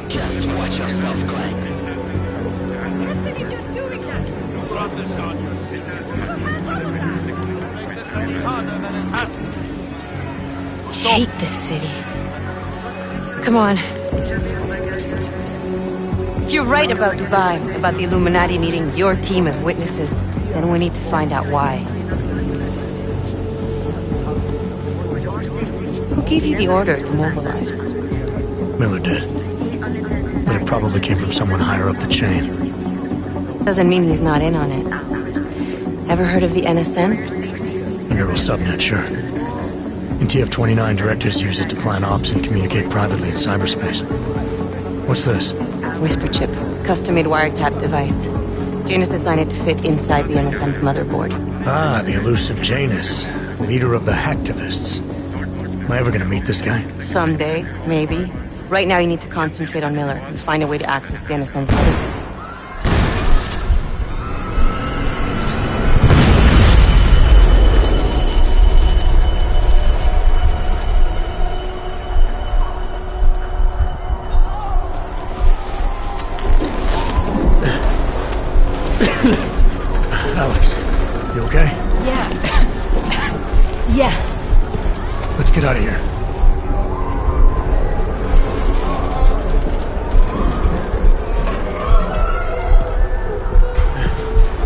Just watch yourself, Clank. I hate this city. Come on. If you're right about Dubai, about the Illuminati needing your team as witnesses, then we need to find out why. Who gave you the order to mobilize? Miller did. But it probably came from someone higher up the chain. Doesn't mean he's not in on it. Ever heard of the NSN? A neural subnet, sure. In TF-29, directors use it to plan ops and communicate privately in cyberspace. What's this? Whisper chip. Custom-made wiretap device. Janus designed it to fit inside the NSN's motherboard. Ah, the elusive Janus. Leader of the hacktivists. Am I ever gonna meet this guy? Someday, maybe. Right now you need to concentrate on Miller and find a way to access the NSN's motherboard. Alex, you okay? Yeah. Yeah. get out of here.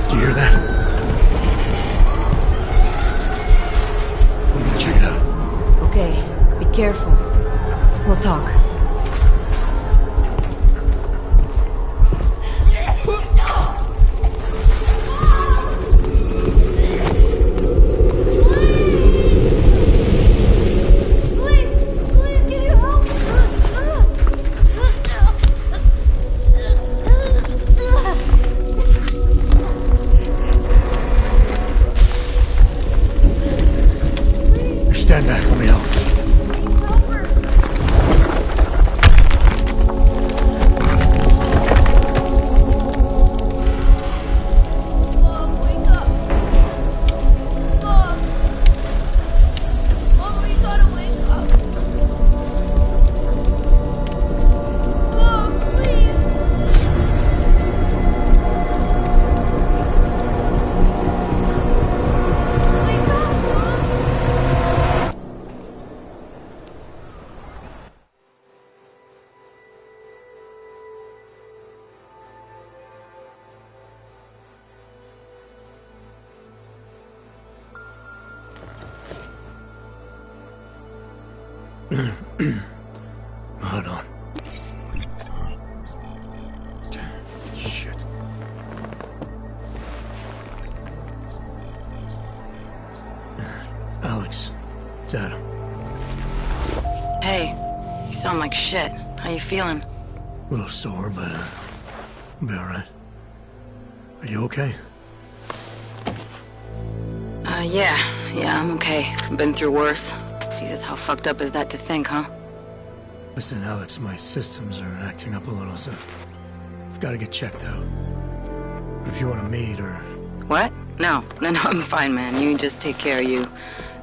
Do you hear that? I'm gonna check it out. Okay, be careful. We'll talk. Stand back, let me help. Hold on. Shit. Alex, it's Adam. Hey, you sound like shit. How you feeling? A little sore, but I'll be alright. Are you okay? Yeah, I'm okay. Been through worse. Jesus, how fucked up is that to think, huh? Listen, Alex, my systems are acting up a little, so I've got to get checked out. But if you want to meet or... What? No, I'm fine, man. You just take care of you.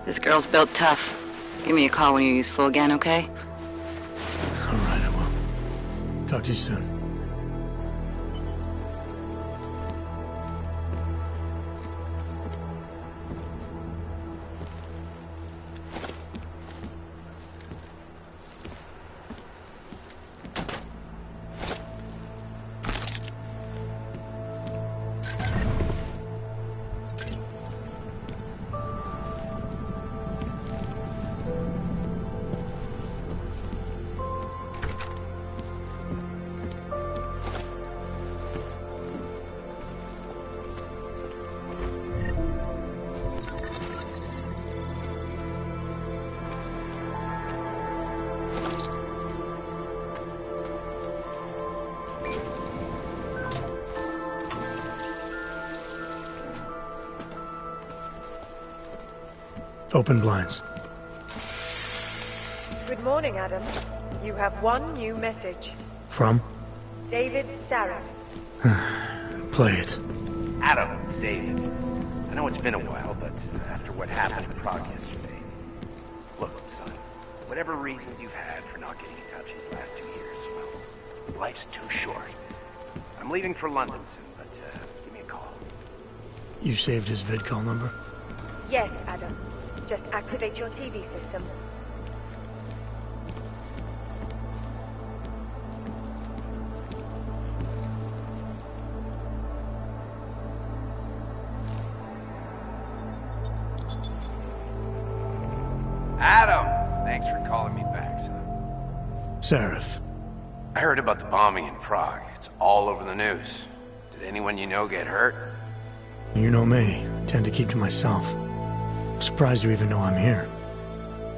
This girl's built tough. Give me a call when you're useful again, okay? Alright, I will. Talk to you soon. Open blinds. Good morning, Adam. You have one new message. From? David Sarah. Play it. Adam, it's David. I know it's been a while, but after what happened in Prague yesterday... Look, son, whatever reasons you've had for not getting in touch these last 2 years, well, life's too short. I'm leaving for London soon, but give me a call. You saved his vidcall number? Yes, Adam. Just activate your TV system. Adam! Thanks for calling me back, son. Seraph. I heard about the bombing in Prague. It's all over the news. Did anyone you know get hurt? You know me. Tend to keep to myself. I'm surprised you even know I'm here.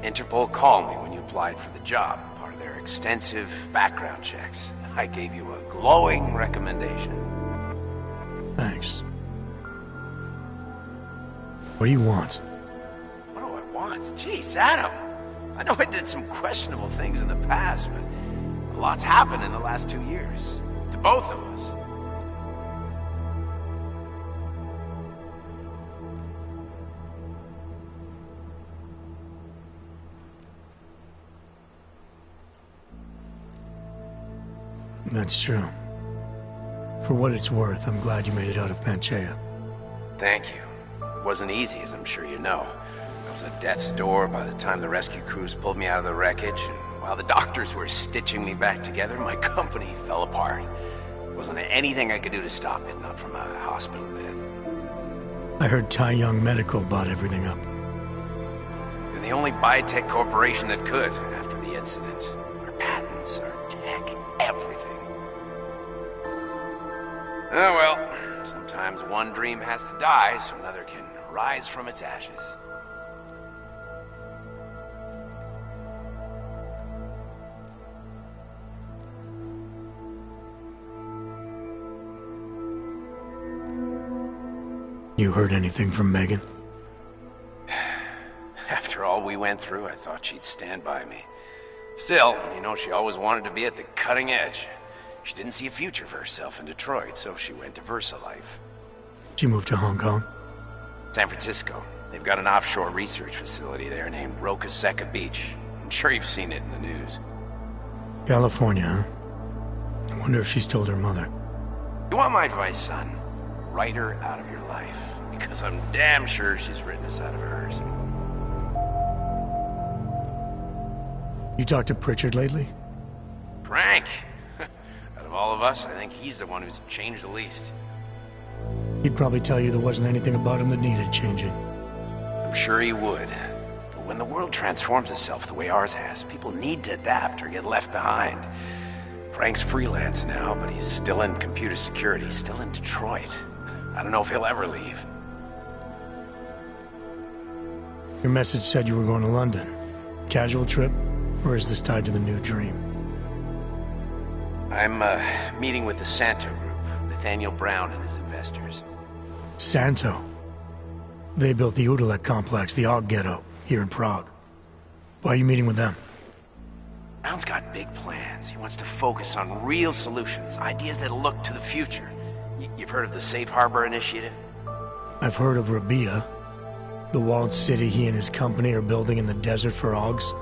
Interpol called me when you applied for the job, part of their extensive background checks. I gave you a glowing recommendation. Thanks. What do you want? What do I want? Jeez, Adam! I know I did some questionable things in the past, but a lot's happened in the last 2 years. To both of us. That's true. For what it's worth, I'm glad you made it out of Panchaea. Thank you. It wasn't easy, as I'm sure you know. I was at death's door by the time the rescue crews pulled me out of the wreckage, and while the doctors were stitching me back together, my company fell apart. There wasn't anything I could do to stop it, not from a hospital bed. I heard Tai Young Medical bought everything up. They're the only biotech corporation that could after the incident. Our patents, our tech, everything. Oh well, sometimes one dream has to die so another can rise from its ashes. You heard anything from Megan? After all we went through, I thought she'd stand by me. Still, you know, she always wanted to be at the cutting edge. She didn't see a future for herself in Detroit, so she went to VersaLife. She moved to Hong Kong? San Francisco. They've got an offshore research facility there named Roca Seca Beach. I'm sure you've seen it in the news. California, huh? I wonder if she's told her mother. You want my advice, son? Write her out of your life, because I'm damn sure she's written us out of hers. You talked to Pritchard lately? Frank! Out of all of us, I think he's the one who's changed the least. He'd probably tell you there wasn't anything about him that needed changing. I'm sure he would. But when the world transforms itself the way ours has, people need to adapt or get left behind. Frank's freelance now, but he's still in computer security, still in Detroit. I don't know if he'll ever leave. Your message said you were going to London. Casual trip? Or is this tied to the new dream? I'm meeting with the Santo Group, Nathaniel Brown and his investors. Santo? They built the Udalek complex, the Og Ghetto, here in Prague. Why are you meeting with them? Brown's got big plans. He wants to focus on real solutions, ideas that look to the future. You've heard of the Safe Harbor Initiative? I've heard of Rabia, the walled city he and his company are building in the desert for Augs.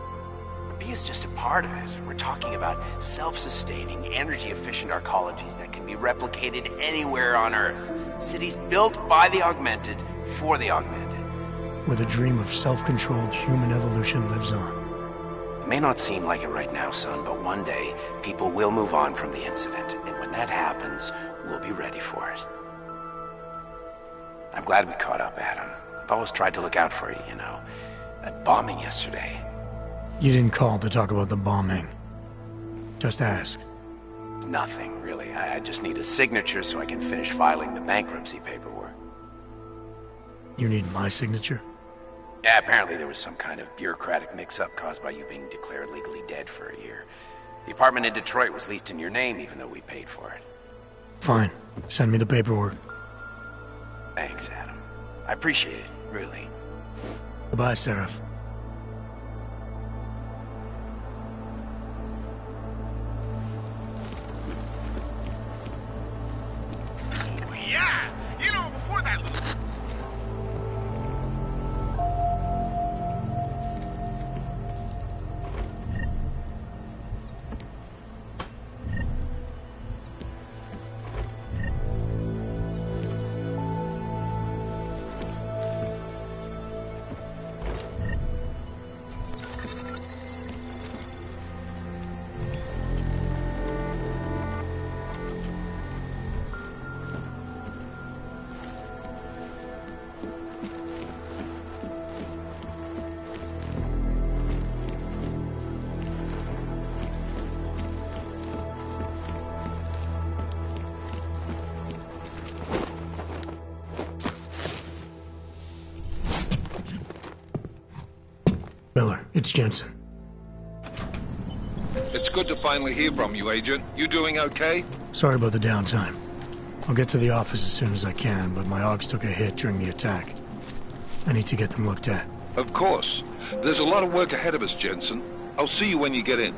Rabia's just a part of it. We're talking about self-sustaining, energy-efficient arcologies that can be replicated anywhere on Earth. Cities built by the augmented, for the augmented. Where the dream of self-controlled human evolution lives on. It may not seem like it right now, son, but one day, people will move on from the incident, and when that happens, we'll be ready for it. I'm glad we caught up, Adam. I've always tried to look out for you, you know. That bombing yesterday. You didn't call to talk about the bombing. Just ask. It's nothing, really. I just need a signature so I can finish filing the bankruptcy paperwork. You need my signature? Yeah, apparently there was some kind of bureaucratic mix-up caused by you being declared legally dead for a year. The apartment in Detroit was leased in your name even though we paid for it. Fine. Send me the paperwork. Thanks, Adam. I appreciate it, really. Goodbye, Seraph. Oh, yeah! You know, before that little... Miller, it's Jensen. It's good to finally hear from you, Agent. You doing okay? Sorry about the downtime. I'll get to the office as soon as I can, but my Augs took a hit during the attack. I need to get them looked at. Of course. There's a lot of work ahead of us, Jensen. I'll see you when you get in.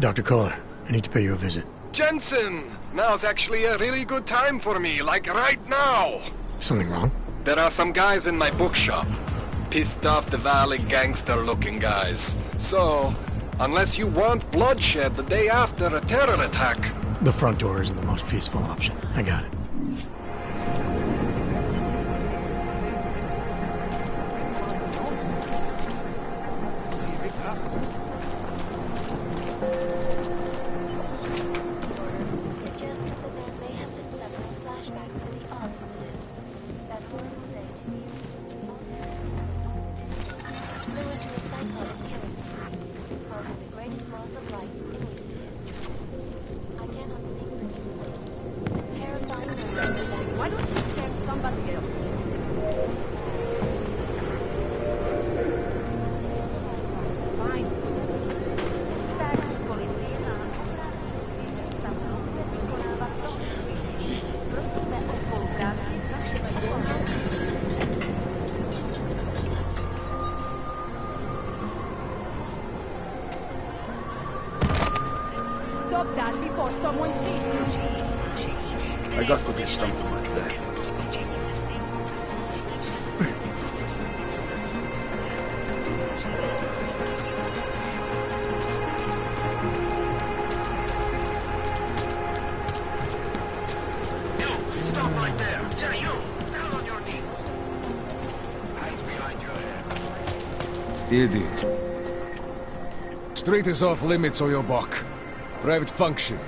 Dr. Kohler, I need to pay you a visit. Jensen! Now's actually a really good time for me, like right now! Something wrong? There are some guys in my bookshop. Pissed off the Valley gangster-looking guys. So, unless you want bloodshed the day after a terror attack... The front door isn't the most peaceful option. I got it. Why don't you send somebody else? Fine. Státní policie nám opravdu vykonává prošetření. Prosíme o spolupráci s našimi orgány. Stop that before someone sees you. I got to get something like that. Stop right there! Yeah, you! Down on your knees! Hands behind your head. Idiot. Street is off limits or you're buck. Private function.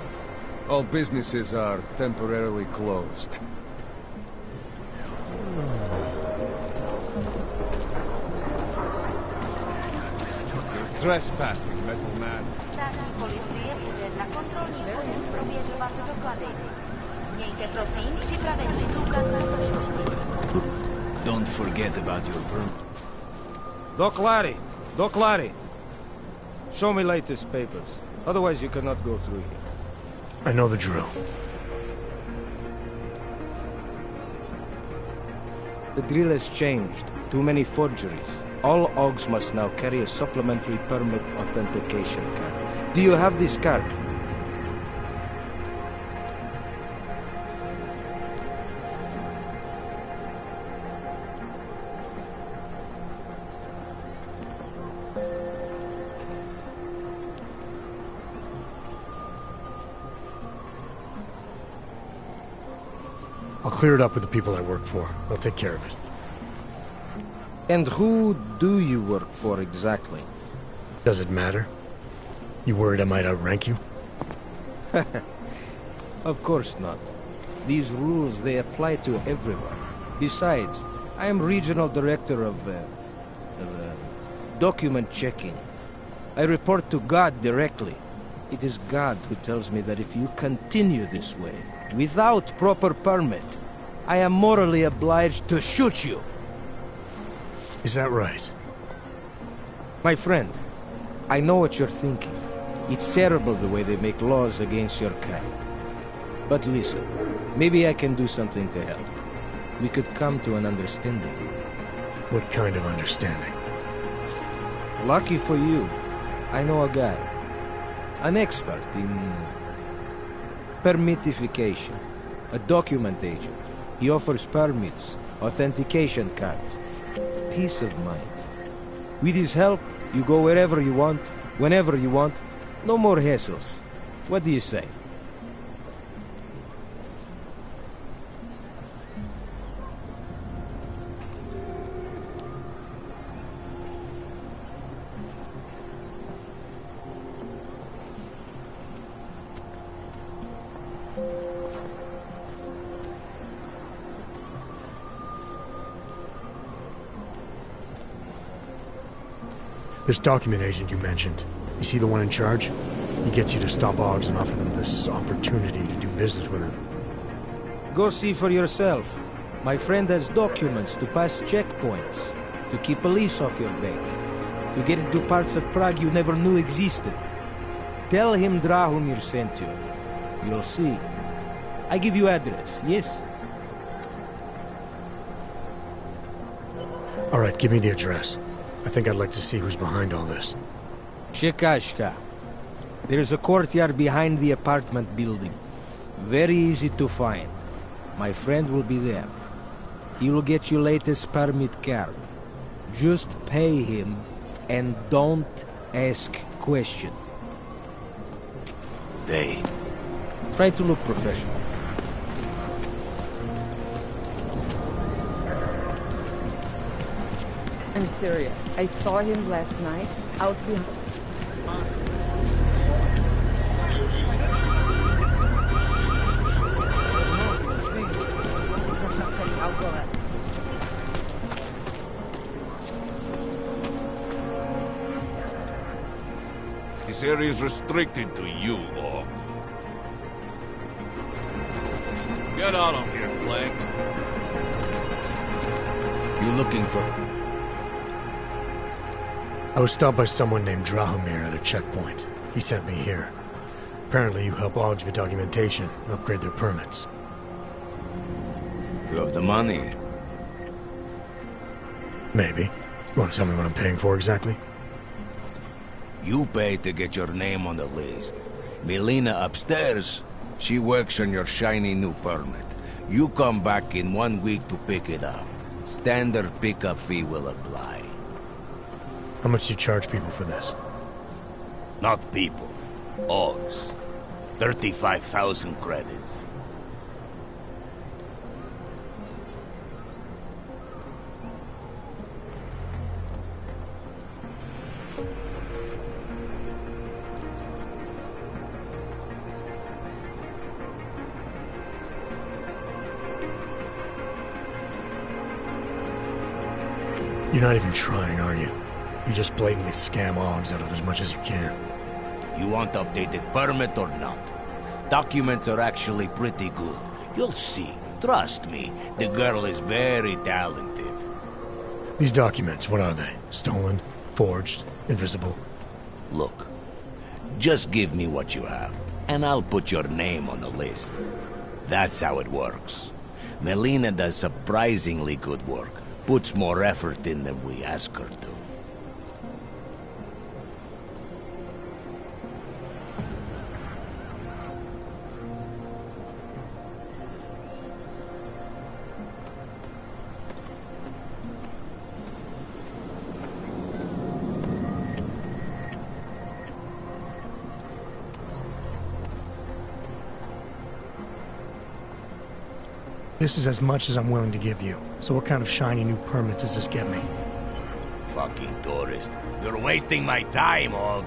All businesses are temporarily closed. Trespassing, metal man. Státní policie bude na kontrolní punkt prověřovat doklady. Mějte prosím připravený důkaz totožnosti. Don't forget about your perm. Doc Larry. Show me latest papers. Otherwise you cannot go through here. I know the drill. The drill has changed. Too many forgeries. All OGs must now carry a supplementary permit authentication card. Do you have this card? I'll clear it up with the people I work for. They'll take care of it. And who do you work for exactly? Does it matter? You worried I might outrank you? Of course not. These rules, they apply to everyone. Besides, I am regional director of document checking. I report to God directly. It is God who tells me that if you continue this way, without proper permit, I am morally obliged to shoot you. Is that right? My friend, I know what you're thinking. It's terrible the way they make laws against your kind. But listen, maybe I can do something to help. We could come to an understanding. What kind of understanding? Lucky for you, I know a guy. An expert in permitification. A document agent. He offers permits, authentication cards. Peace of mind. With his help, you go wherever you want, whenever you want. No more hassles. What do you say? This document agent you mentioned, is he the one in charge? He gets you to stop OGs and offer them this opportunity to do business with him. Go see for yourself. My friend has documents to pass checkpoints, to keep police off your back, to get into parts of Prague you never knew existed. Tell him Drahomir sent you. You'll see. I give you address, yes? All right, give me the address. I think I'd like to see who's behind all this. Shekashka. There's a courtyard behind the apartment building. Very easy to find. My friend will be there. He will get you latest permit card. Just pay him and don't ask questions. They. Try to look professional. I'm serious. I saw him last night out behind. I'll go ahead. This area is restricted to you, Log. Get out of here, Clank. You looking for... I was stopped by someone named Drahomir at a checkpoint. He sent me here. Apparently you help Augs with documentation and upgrade their permits. You have the money? Maybe. You want to tell me what I'm paying for exactly? You pay to get your name on the list. Melina upstairs, she works on your shiny new permit. You come back in 1 week to pick it up. Standard pickup fee will apply. How much do you charge people for this? Not people. Augs. 35,000 credits. You're not even trying, are you? You just blatantly scam Augs out of as much as you can. You want updated permit or not? Documents are actually pretty good. You'll see. Trust me, the girl is very talented. These documents, what are they? Stolen? Forged? Invisible? Look, just give me what you have, and I'll put your name on the list. That's how it works. Melina does surprisingly good work. Puts more effort in than we ask her to. This is as much as I'm willing to give you. So what kind of shiny new permit does this get me? Fucking tourist. You're wasting my time, Aug.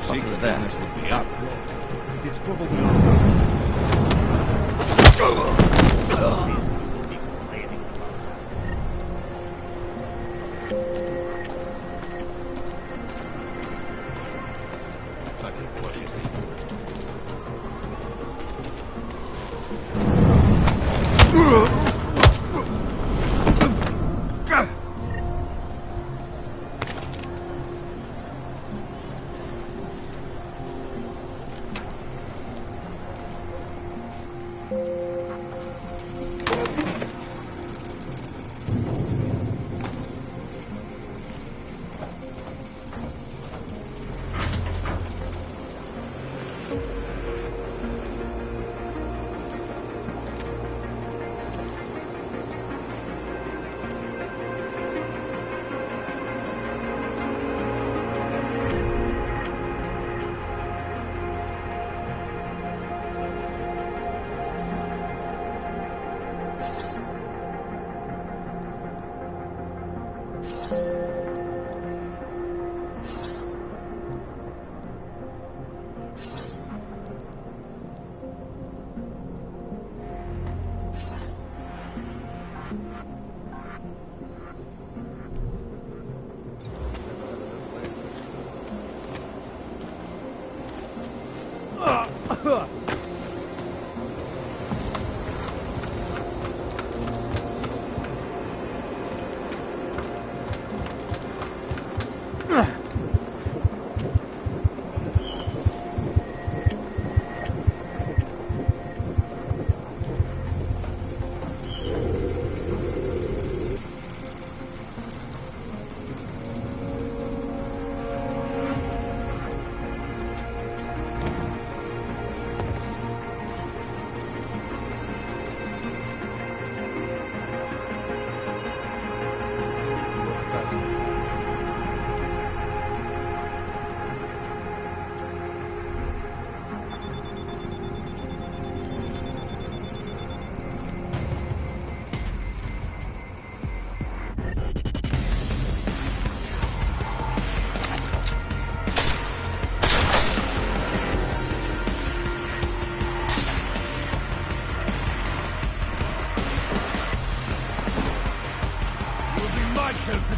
Secret business would be up. It's probably...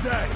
day.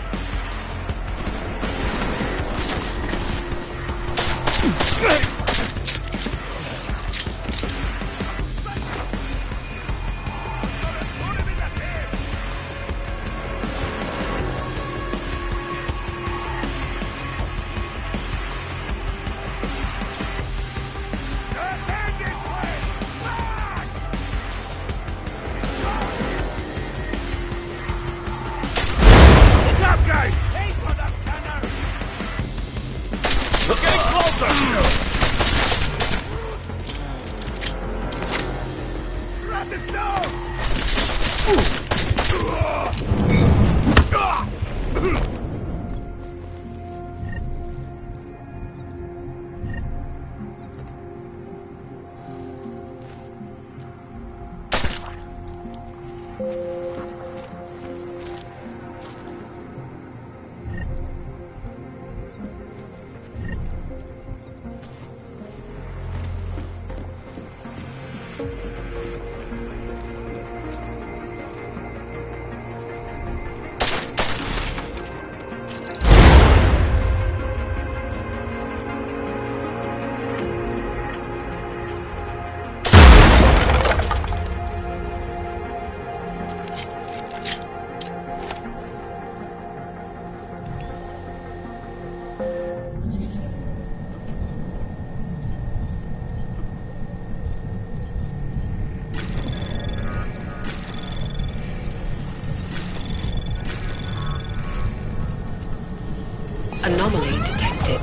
Anomaly detected.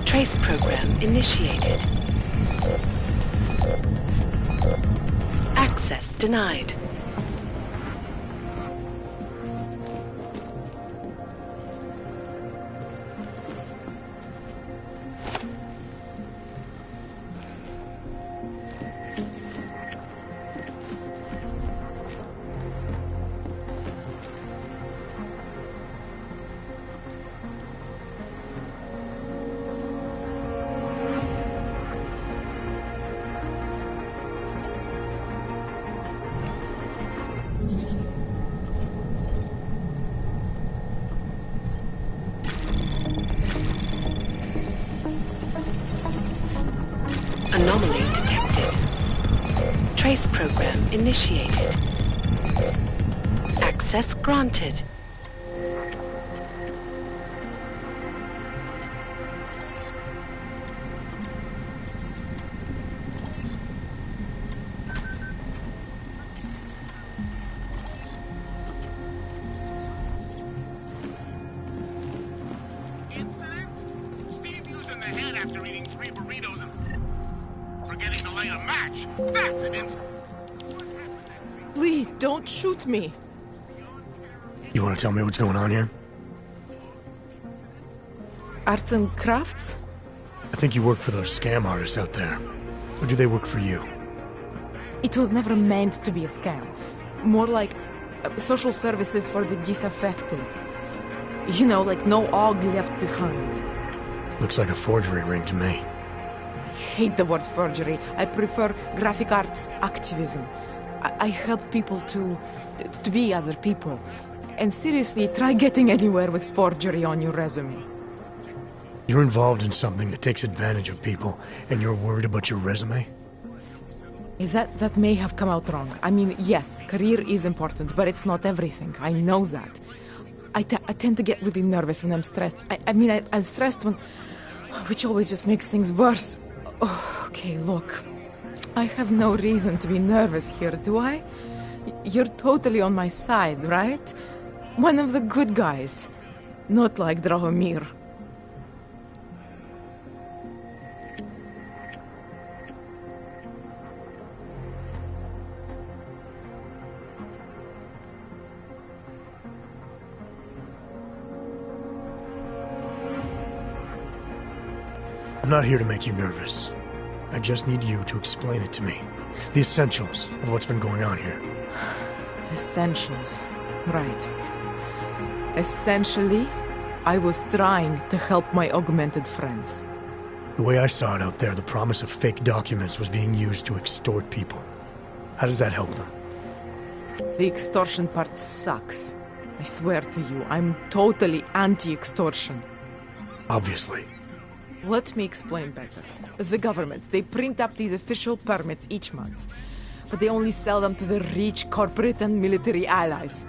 Trace program initiated. Access denied. Anomaly detected. Trace program initiated. Access granted. Steve using the head after eating 3 burritos and forgetting to light a match. That's an incident. Please, don't shoot me. You want to tell me what's going on here? Arts and crafts? I think you work for those scam artists out there. Or do they work for you? It was never meant to be a scam. More like social services for the disaffected. You know, like no Og left behind. Looks like a forgery ring to me. I hate the word forgery. I prefer graphic arts activism. I help people to be other people. And seriously, try getting anywhere with forgery on your resume. You're involved in something that takes advantage of people, and you're worried about your resume? That may have come out wrong. I mean, yes, career is important, but it's not everything. I know that. I tend to get really nervous when I'm stressed. I'm stressed when... which always just makes things worse. Oh, okay, look. I have no reason to be nervous here, do I? You're totally on my side, right? One of the good guys. Not like Drahomir. I'm not here to make you nervous. I just need you to explain it to me. The essentials of what's been going on here. Essentials. Right. Essentially, I was trying to help my augmented friends. The way I saw it out there, the promise of fake documents was being used to extort people. How does that help them? The extortion part sucks. I swear to you, I'm totally anti-extortion. Obviously. Let me explain better. The government, they print up these official permits each month, but they only sell them to the rich corporate and military allies.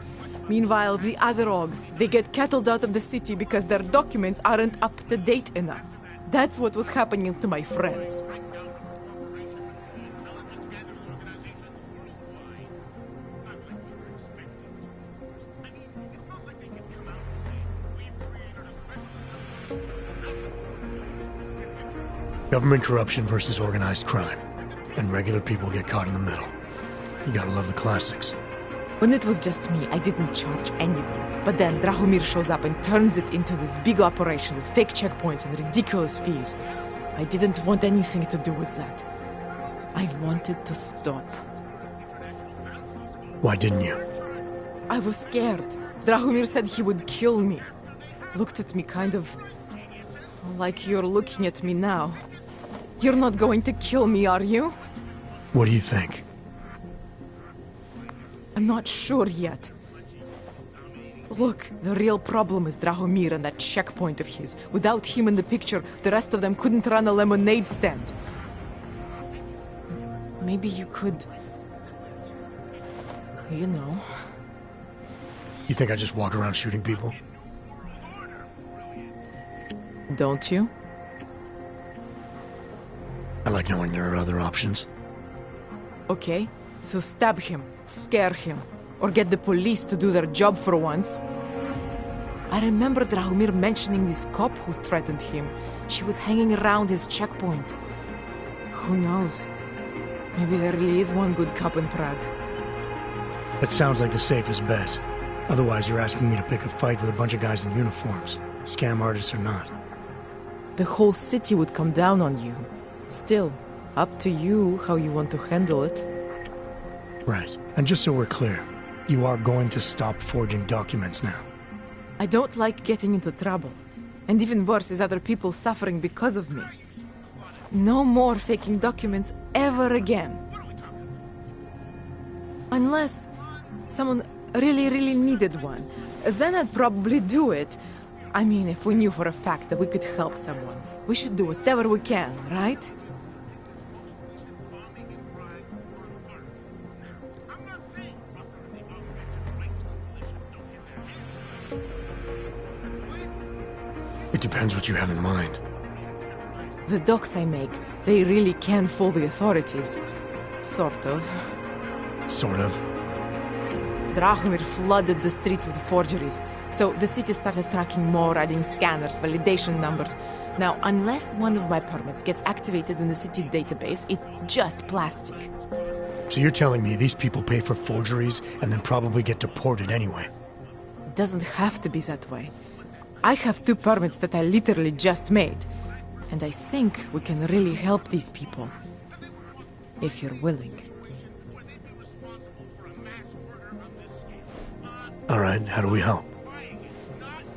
Meanwhile, the other Augs, they get cattled out of the city because their documents aren't up to date enough. That's what was happening to my friends. Government corruption versus organized crime. And regular people get caught in the middle. You gotta love the classics. When it was just me, I didn't charge anyone. But then Drahomir shows up and turns it into this big operation with fake checkpoints and ridiculous fees. I didn't want anything to do with that. I wanted to stop. Why didn't you? I was scared. Drahomir said he would kill me. Looked at me kind of like you're looking at me now. You're not going to kill me, are you? What do you think? I'm not sure yet. Look, the real problem is Drahomir and that checkpoint of his. Without him in the picture, the rest of them couldn't run a lemonade stand. Maybe you could... You know... You think I just walk around shooting people? Don't you? I like knowing there are other options. Okay, so stab him, scare him, or get the police to do their job for once. I remember Drahomir mentioning this cop who threatened him. She was hanging around his checkpoint. Who knows? Maybe there really is one good cop in Prague. That sounds like the safest bet. Otherwise, you're asking me to pick a fight with a bunch of guys in uniforms, scam artists or not. The whole city would come down on you. Still, up to you how you want to handle it. Right. And just so we're clear, you are going to stop forging documents now. I don't like getting into trouble. And even worse is other people suffering because of me. No more faking documents ever again. Unless someone really needed one. Then I'd probably do it. I mean, if we knew for a fact that we could help someone. We should do whatever we can, right? It depends what you have in mind. The docs I make, they really can fool the authorities. Sort of. Sort of. Drahomir flooded the streets with forgeries, so the city started tracking more, adding scanners, validation numbers. Now, unless one of my permits gets activated in the city database, it's just plastic. So you're telling me these people pay for forgeries and then probably get deported anyway? It doesn't have to be that way. I have 2 permits that I literally just made. And I think we can really help these people. If you're willing. Alright, how do we help?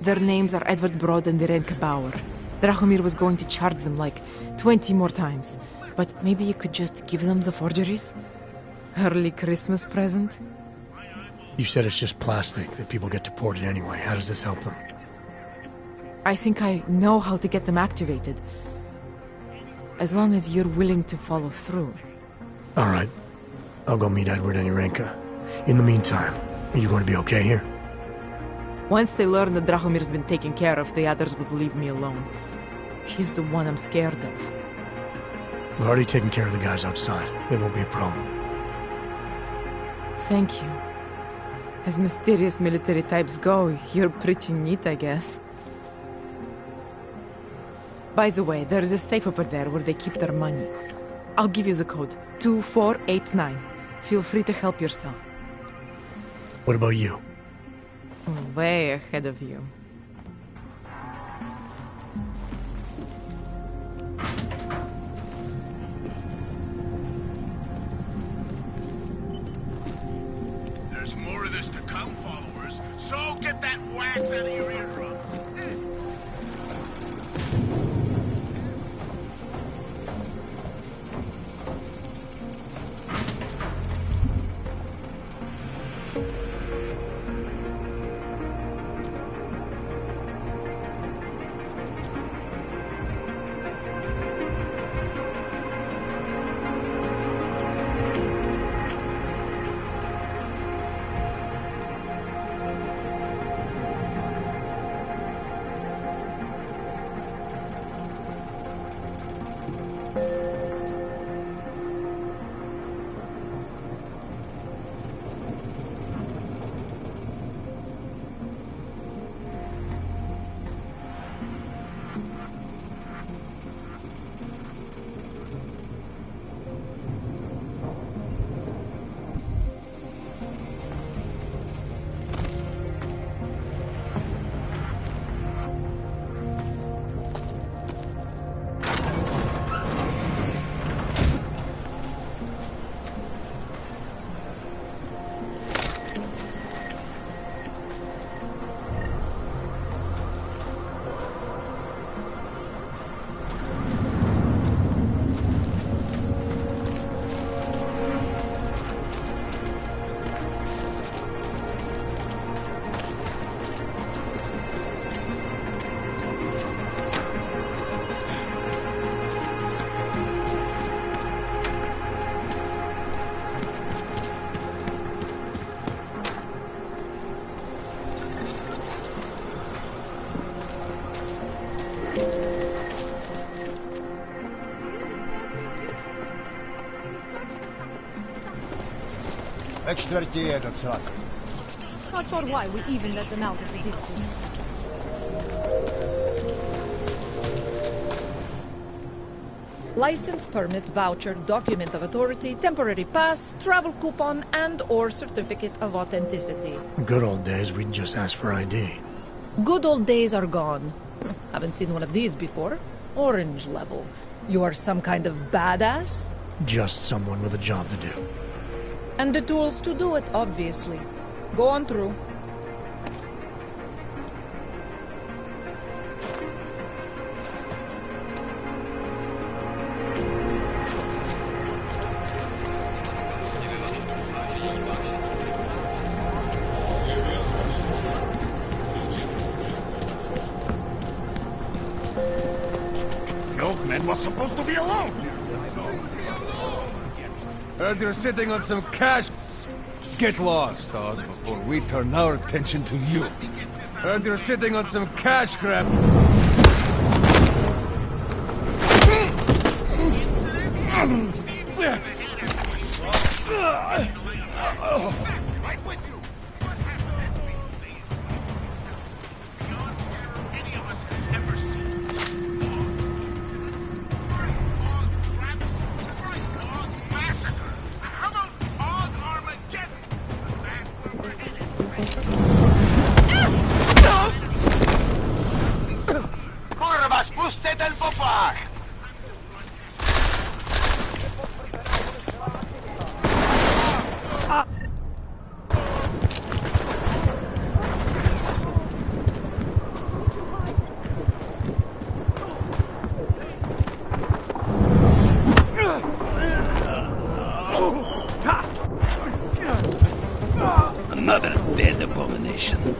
Their names are Edward Broad and Irenka Bauer. Drahomir was going to charge them like 20 more times. But maybe you could just give them the forgeries? Early Christmas present? You said it's just plastic, that people get deported anyway. How does this help them? I think I know how to get them activated. As long as you're willing to follow through. Alright. I'll go meet Edward and Irenka. In the meantime, are you going to be okay here? Once they learn that Drahomir's been taken care of, the others will leave me alone. He's the one I'm scared of. We've already taken care of the guys outside. They won't be a problem. Thank you. As mysterious military types go, you're pretty neat, I guess. By the way, there is a safe over there where they keep their money. I'll give you the code. 2489. Feel free to help yourself. What about you? Way ahead of you. There's more of this to come, followers. So get that wax out of your eardrum. Not sure why we even let them out of the distance. License, permit, voucher, document of authority, temporary pass, travel coupon, and/or certificate of authenticity. Good old days, we'd just ask for ID. Good old days are gone. Haven't seen one of these before. Orange level. You are some kind of badass? Just someone with a job to do. And the tools to do it, obviously. Go on through. Milkman was supposed to be alone. Heard you're sitting on some cash. Get lost, dog, before we turn our attention to you. Heard you're sitting on some cash grab. Kurwa, spustite ten popach! Another dead abomination.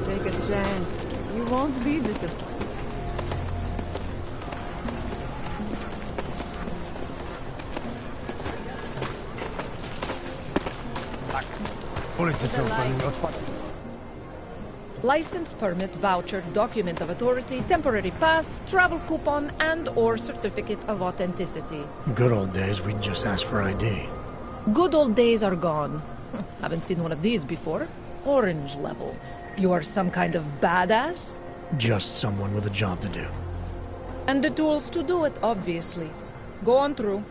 Take a chance. You won't be disappointed. License, permit, voucher, document of authority, temporary pass, travel coupon, and/or certificate of authenticity. Good old days, we'd just ask for ID. Good old days are gone. Haven't seen one of these before. Orange level. You are some kind of badass? Just someone with a job to do. And the tools to do it, obviously. Go on through.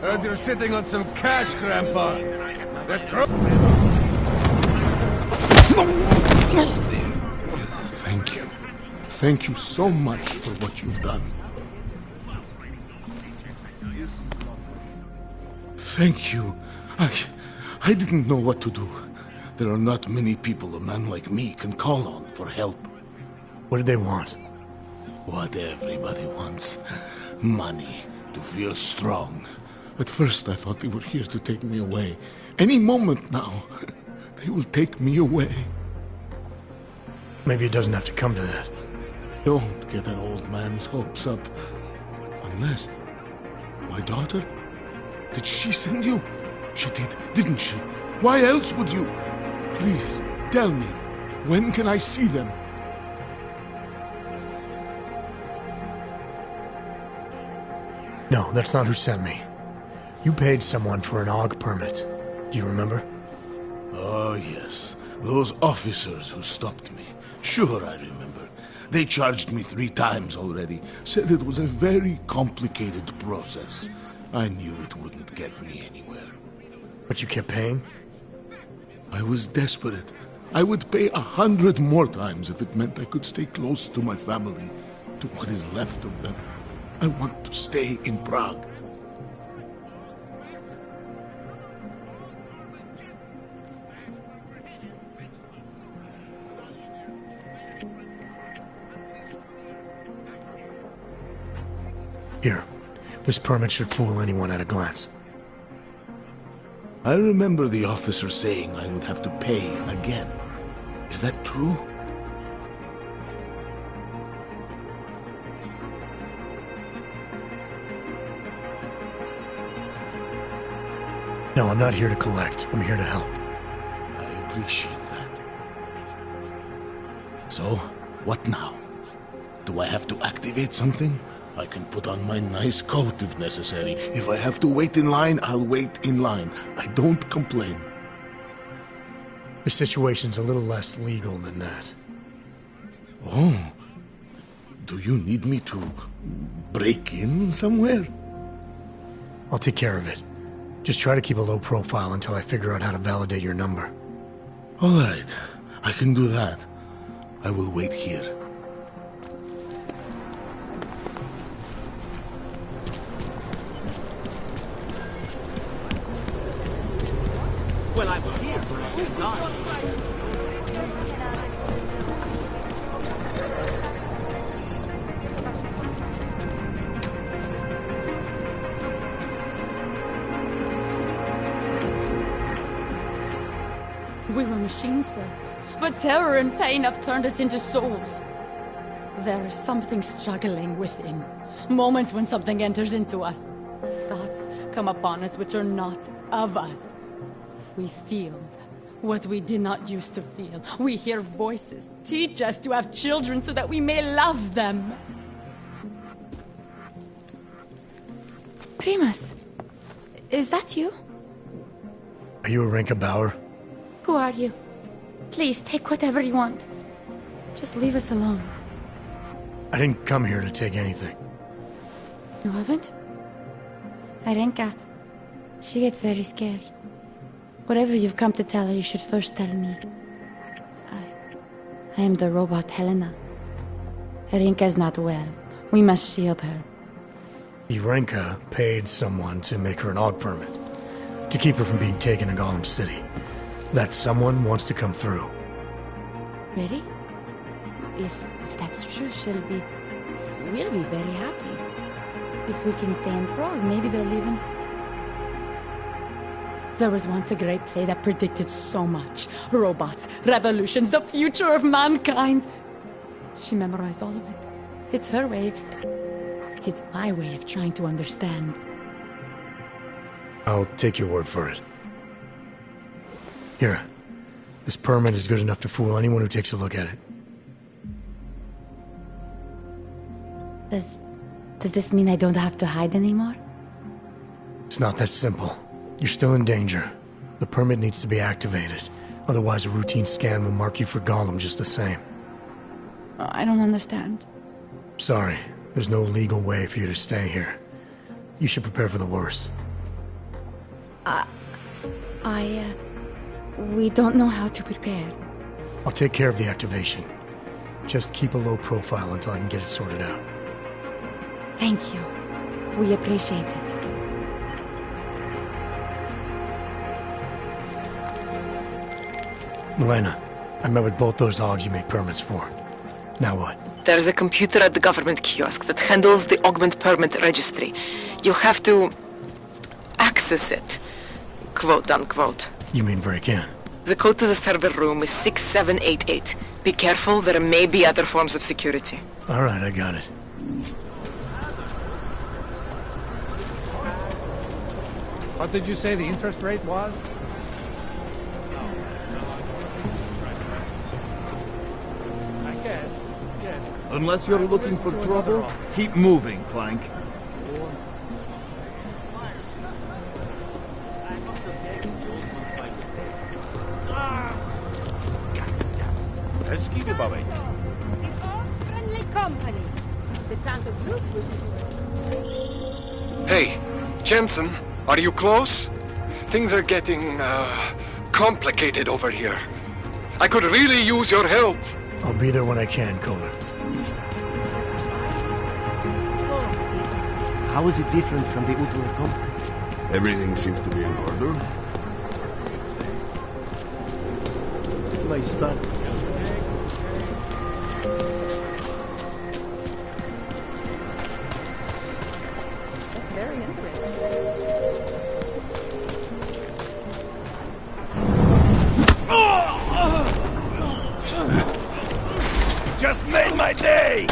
Heard you're sitting on some cash, Grandpa. Thank you. Thank you so much for what you've done. Thank you. I didn't know what to do. There are not many people a man like me can call on for help. What did they want? What everybody wants. Money. To feel strong. At first I thought they were here to take me away. Any moment now, they will take me away. Maybe it doesn't have to come to that. Don't get an old man's hopes up. Unless... My daughter? Did she send you? She did, didn't she? Why else would you? Please, tell me. When can I see them? No, that's not who sent me. You paid someone for an AUG permit. Do you remember? Oh, yes. Those officers who stopped me. Sure, I remember. They charged me 3 times already. Said it was a very complicated process. I knew it wouldn't get me anywhere. But you kept paying? I was desperate. I would pay 100 more times if it meant I could stay close to my family, to what is left of them. I want to stay in Prague. Here, this permit should fool anyone at a glance. I remember the officer saying I would have to pay again. Is that true? No, I'm not here to collect. I'm here to help. I appreciate that. So, what now? Do I have to activate something? I can put on my nice coat if necessary. If I have to wait in line, I'll wait in line. I don't complain. The situation's a little less legal than that. Oh. Do you need me to break in somewhere? I'll take care of it. Just try to keep a low profile until I figure out how to validate your number. All right. I can do that. I will wait here. Well, I was here for a good time. We were machines, sir. But terror and pain have turned us into souls. There is something struggling within. Moments when something enters into us. Thoughts come upon us which are not of us. We feel what we did not used to feel. We hear voices. Teach us to have children so that we may love them. Primus, is that you? Are you Arenka Bauer? Who are you? Please, take whatever you want. Just leave us alone. I didn't come here to take anything. You haven't? Arenka, she gets very scared. Whatever you've come to tell her, you should first tell me. I am the robot Helena. Arenka's not well. We must shield her. Arenka paid someone to make her an AUG permit. To keep her from being taken to Gollum City. That someone wants to come through. Really? If that's true, we'll be very happy. If we can stay in Prague, maybe they'll even... There was once a great play that predicted so much. Robots, revolutions, the future of mankind. She memorized all of it. It's her way. It's my way of trying to understand. I'll take your word for it. Here. This permit is good enough to fool anyone who takes a look at it. Does this mean I don't have to hide anymore? It's not that simple. You're still in danger. The permit needs to be activated. Otherwise, a routine scan will mark you for Gollum just the same. I don't understand. Sorry. There's no legal way for you to stay here. You should prepare for the worst. We don't know how to prepare. I'll take care of the activation. Just keep a low profile until I can get it sorted out. Thank you. We appreciate it. Milena, I met with both those hogs you made permits for. Now what? There's a computer at the government kiosk that handles the augment permit registry. You'll have to access it, quote unquote. You mean break in? The code to the server room is 6788. Be careful, there may be other forms of security. All right, I got it. What did you say the interest rate was? I guess, yes. Unless you're looking for trouble, keep moving, Clank. Excuse me, Bobby. Friendly company. The sound of group. Hey, Jensen, are you close? Things are getting, complicated over here. I could really use your help. I'll be there when I can, Kohler. How is it different from the Utler complex? Everything seems to be in order. My stuff. Very interesting. Just made my day!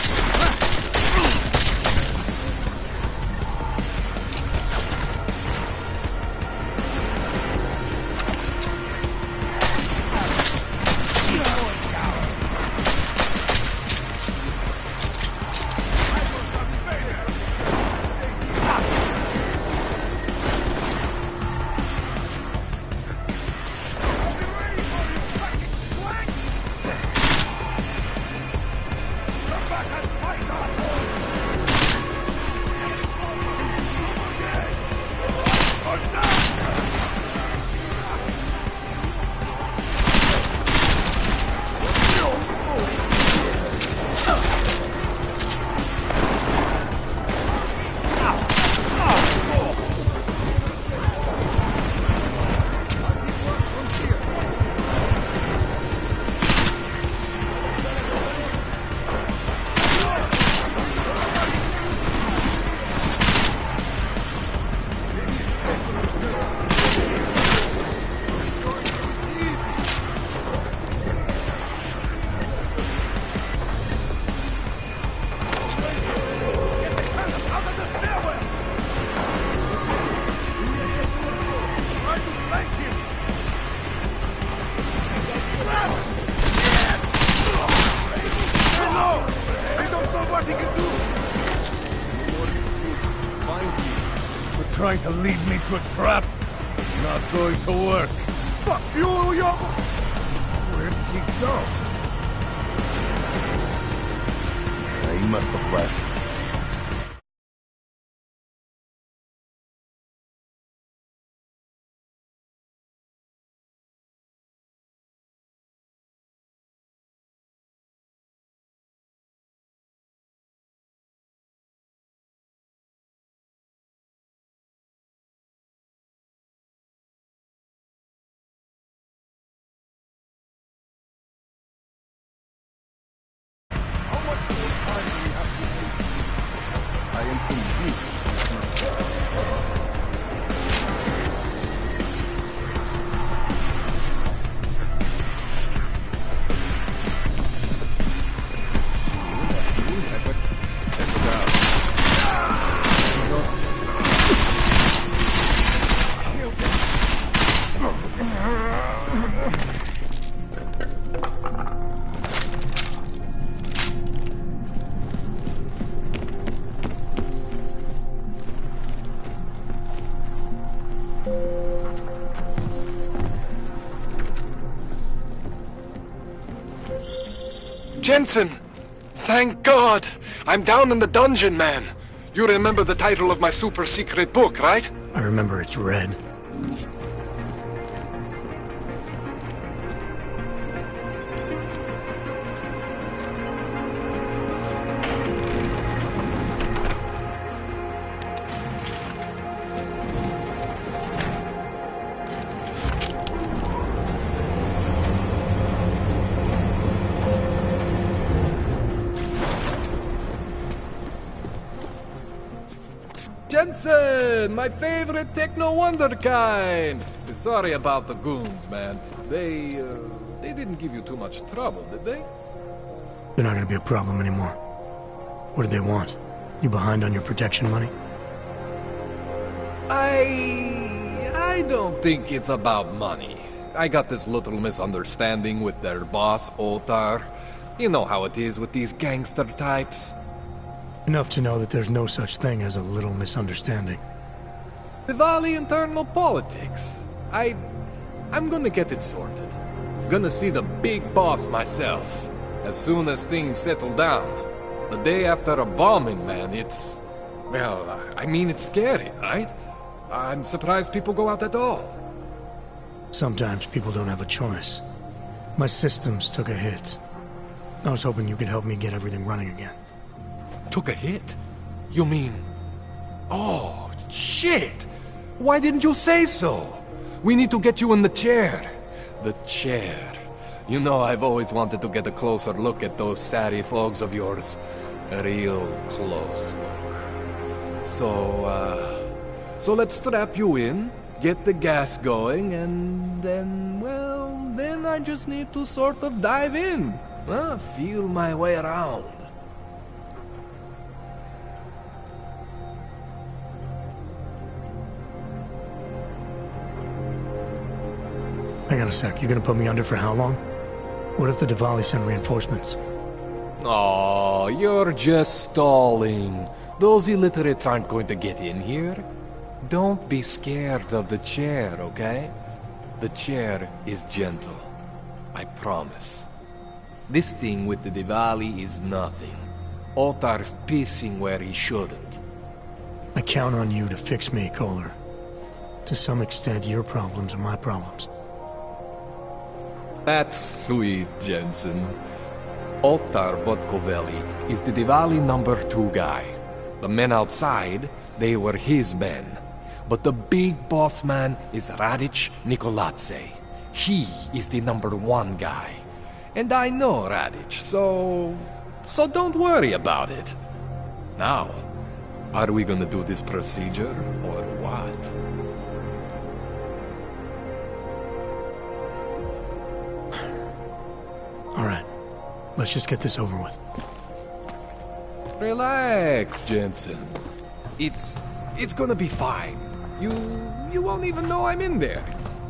Trying to lead me to a trap? Not going to work. Fuck you, yo! Where'd he go? He must have left. Jensen! Thank God! I'm down in the dungeon, man. You remember the title of my super secret book, right? I remember it's red. Jensen! My favorite techno wonderkind! Sorry about the goons, man. They didn't give you too much trouble, did they? They're not gonna be a problem anymore. What do they want? You behind on your protection money? I don't think it's about money. I got this little misunderstanding with their boss, Otar. You know how it is with these gangster types. Enough to know that there's no such thing as a little misunderstanding. Diwali internal politics. I'm gonna get it sorted. Gonna see the big boss myself. As soon as things settle down. The day after a bombing, man, it's... Well, I mean, it's scary, right? I'm surprised people go out at all. Sometimes people don't have a choice. My systems took a hit. I was hoping you could help me get everything running again. Took a hit? You mean... Oh, shit! Why didn't you say so? We need to get you in the chair. The chair. You know, I've always wanted to get a closer look at those Sari folks of yours. A real close look. So let's strap you in, get the gas going, and then, well, then I just need to sort of dive in. Feel my way around. Hang on a sec, you gonna put me under for how long? What if the Diwali send reinforcements? Oh, you're just stalling. Those illiterates aren't going to get in here. Don't be scared of the chair, okay? The chair is gentle. I promise. This thing with the Diwali is nothing. Otar's pissing where he shouldn't. I count on you to fix me, Kohler. To some extent, your problems are my problems. That's sweet, Jensen. Otar Botkovelli is the Diwali #2 guy. The men outside, they were his men. But the big boss man is Radic Nikoladze. He is the #1 guy. And I know Radic, so don't worry about it. Now, are we gonna do this procedure, or what? All right, let's just get this over with. Relax, Jensen. It's gonna be fine. You won't even know I'm in there.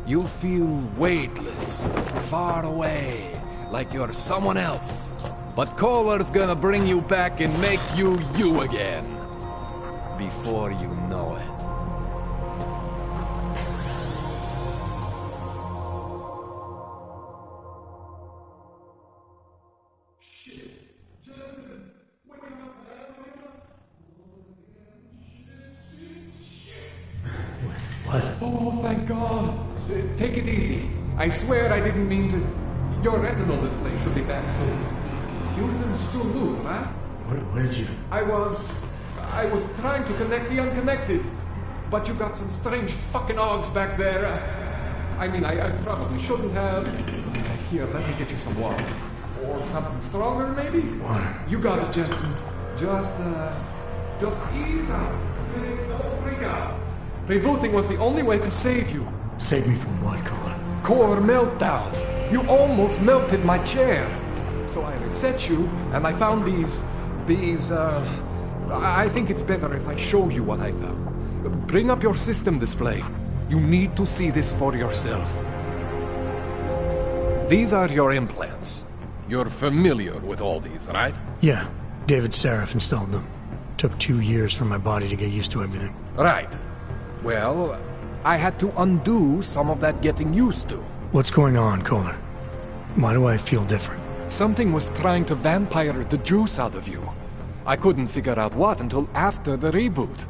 You'll feel weightless, far away, like you're someone else. But Kohler's gonna bring you back and make you you again. Before you know it. What? Oh, thank God. Take it easy. I swear I didn't mean to... Your retinal display should be back soon. You can still move, right? Where did you... I was trying to connect the unconnected. But you got some strange fucking ogs back there. I mean, I probably shouldn't have. Here, let me get you some water. Or something stronger, maybe? Water. You got it, Jensen. Just ease up. Don't freak out. Rebooting was the only way to save you. Save me from what, Kohler? Core meltdown. You almost melted my chair. So I reset you, and I found these... I think it's better if I show you what I found. Bring up your system display. You need to see this for yourself. These are your implants. You're familiar with all these, right? Yeah, David Sarif installed them. Took 2 years for my body to get used to everything. Right. Well, I had to undo some of that getting used to. What's going on, Kohler? Why do I feel different? Something was trying to vampire the juice out of you. I couldn't figure out what until after the reboot.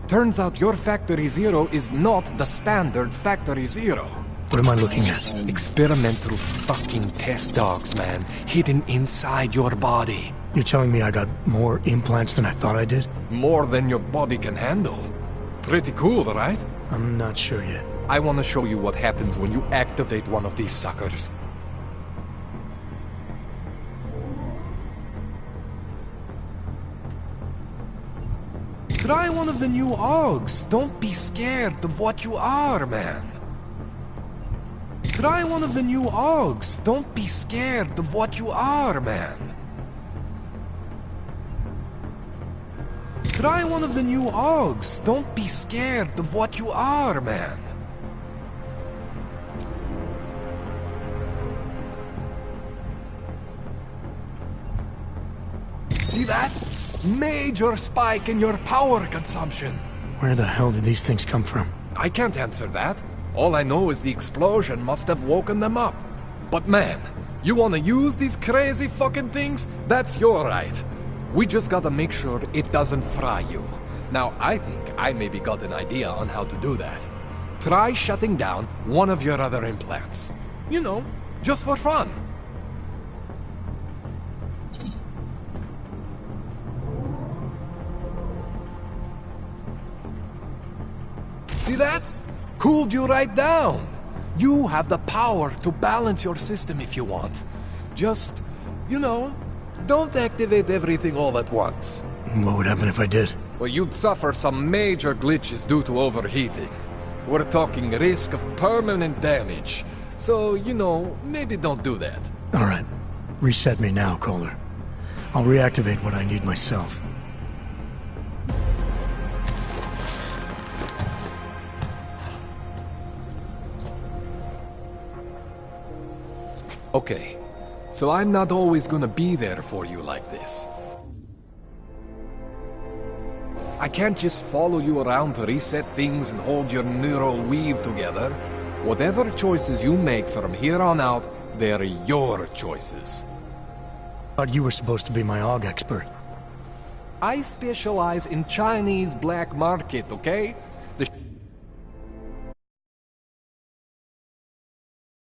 Turns out your Factory Zero is not the standard Factory Zero. What am I looking at? Experimental fucking test dogs, man. Hidden inside your body. You're telling me I got more implants than I thought I did? More than your body can handle. Pretty cool, right? I'm not sure yet. I want to show you what happens when you activate one of these suckers. Try one of the new Augs. Don't be scared of what you are, man. Try one of the new Augs. Don't be scared of what you are, man. Try one of the new Augs. Don't be scared of what you are, man. See that? Major spike in your power consumption. Where the hell did these things come from? I can't answer that. All I know is the explosion must have woken them up. But man, you wanna use these crazy fucking things? That's your right. We just gotta make sure it doesn't fry you. Now, I think I maybe got an idea on how to do that. Try shutting down one of your other implants. You know, just for fun. See that? Cooled you right down. You have the power to balance your system if you want. Just, you know, don't activate everything all at once. What would happen if I did? Well, you'd suffer some major glitches due to overheating. We're talking risk of permanent damage. So, you know, maybe don't do that. All right. Reset me now, Kohler. I'll reactivate what I need myself. Okay, so I'm not always gonna be there for you like this. I can't just follow you around to reset things and hold your neural weave together. Whatever choices you make from here on out, they're your choices. Thought you were supposed to be my AUG expert. I specialize in Chinese black market, okay? The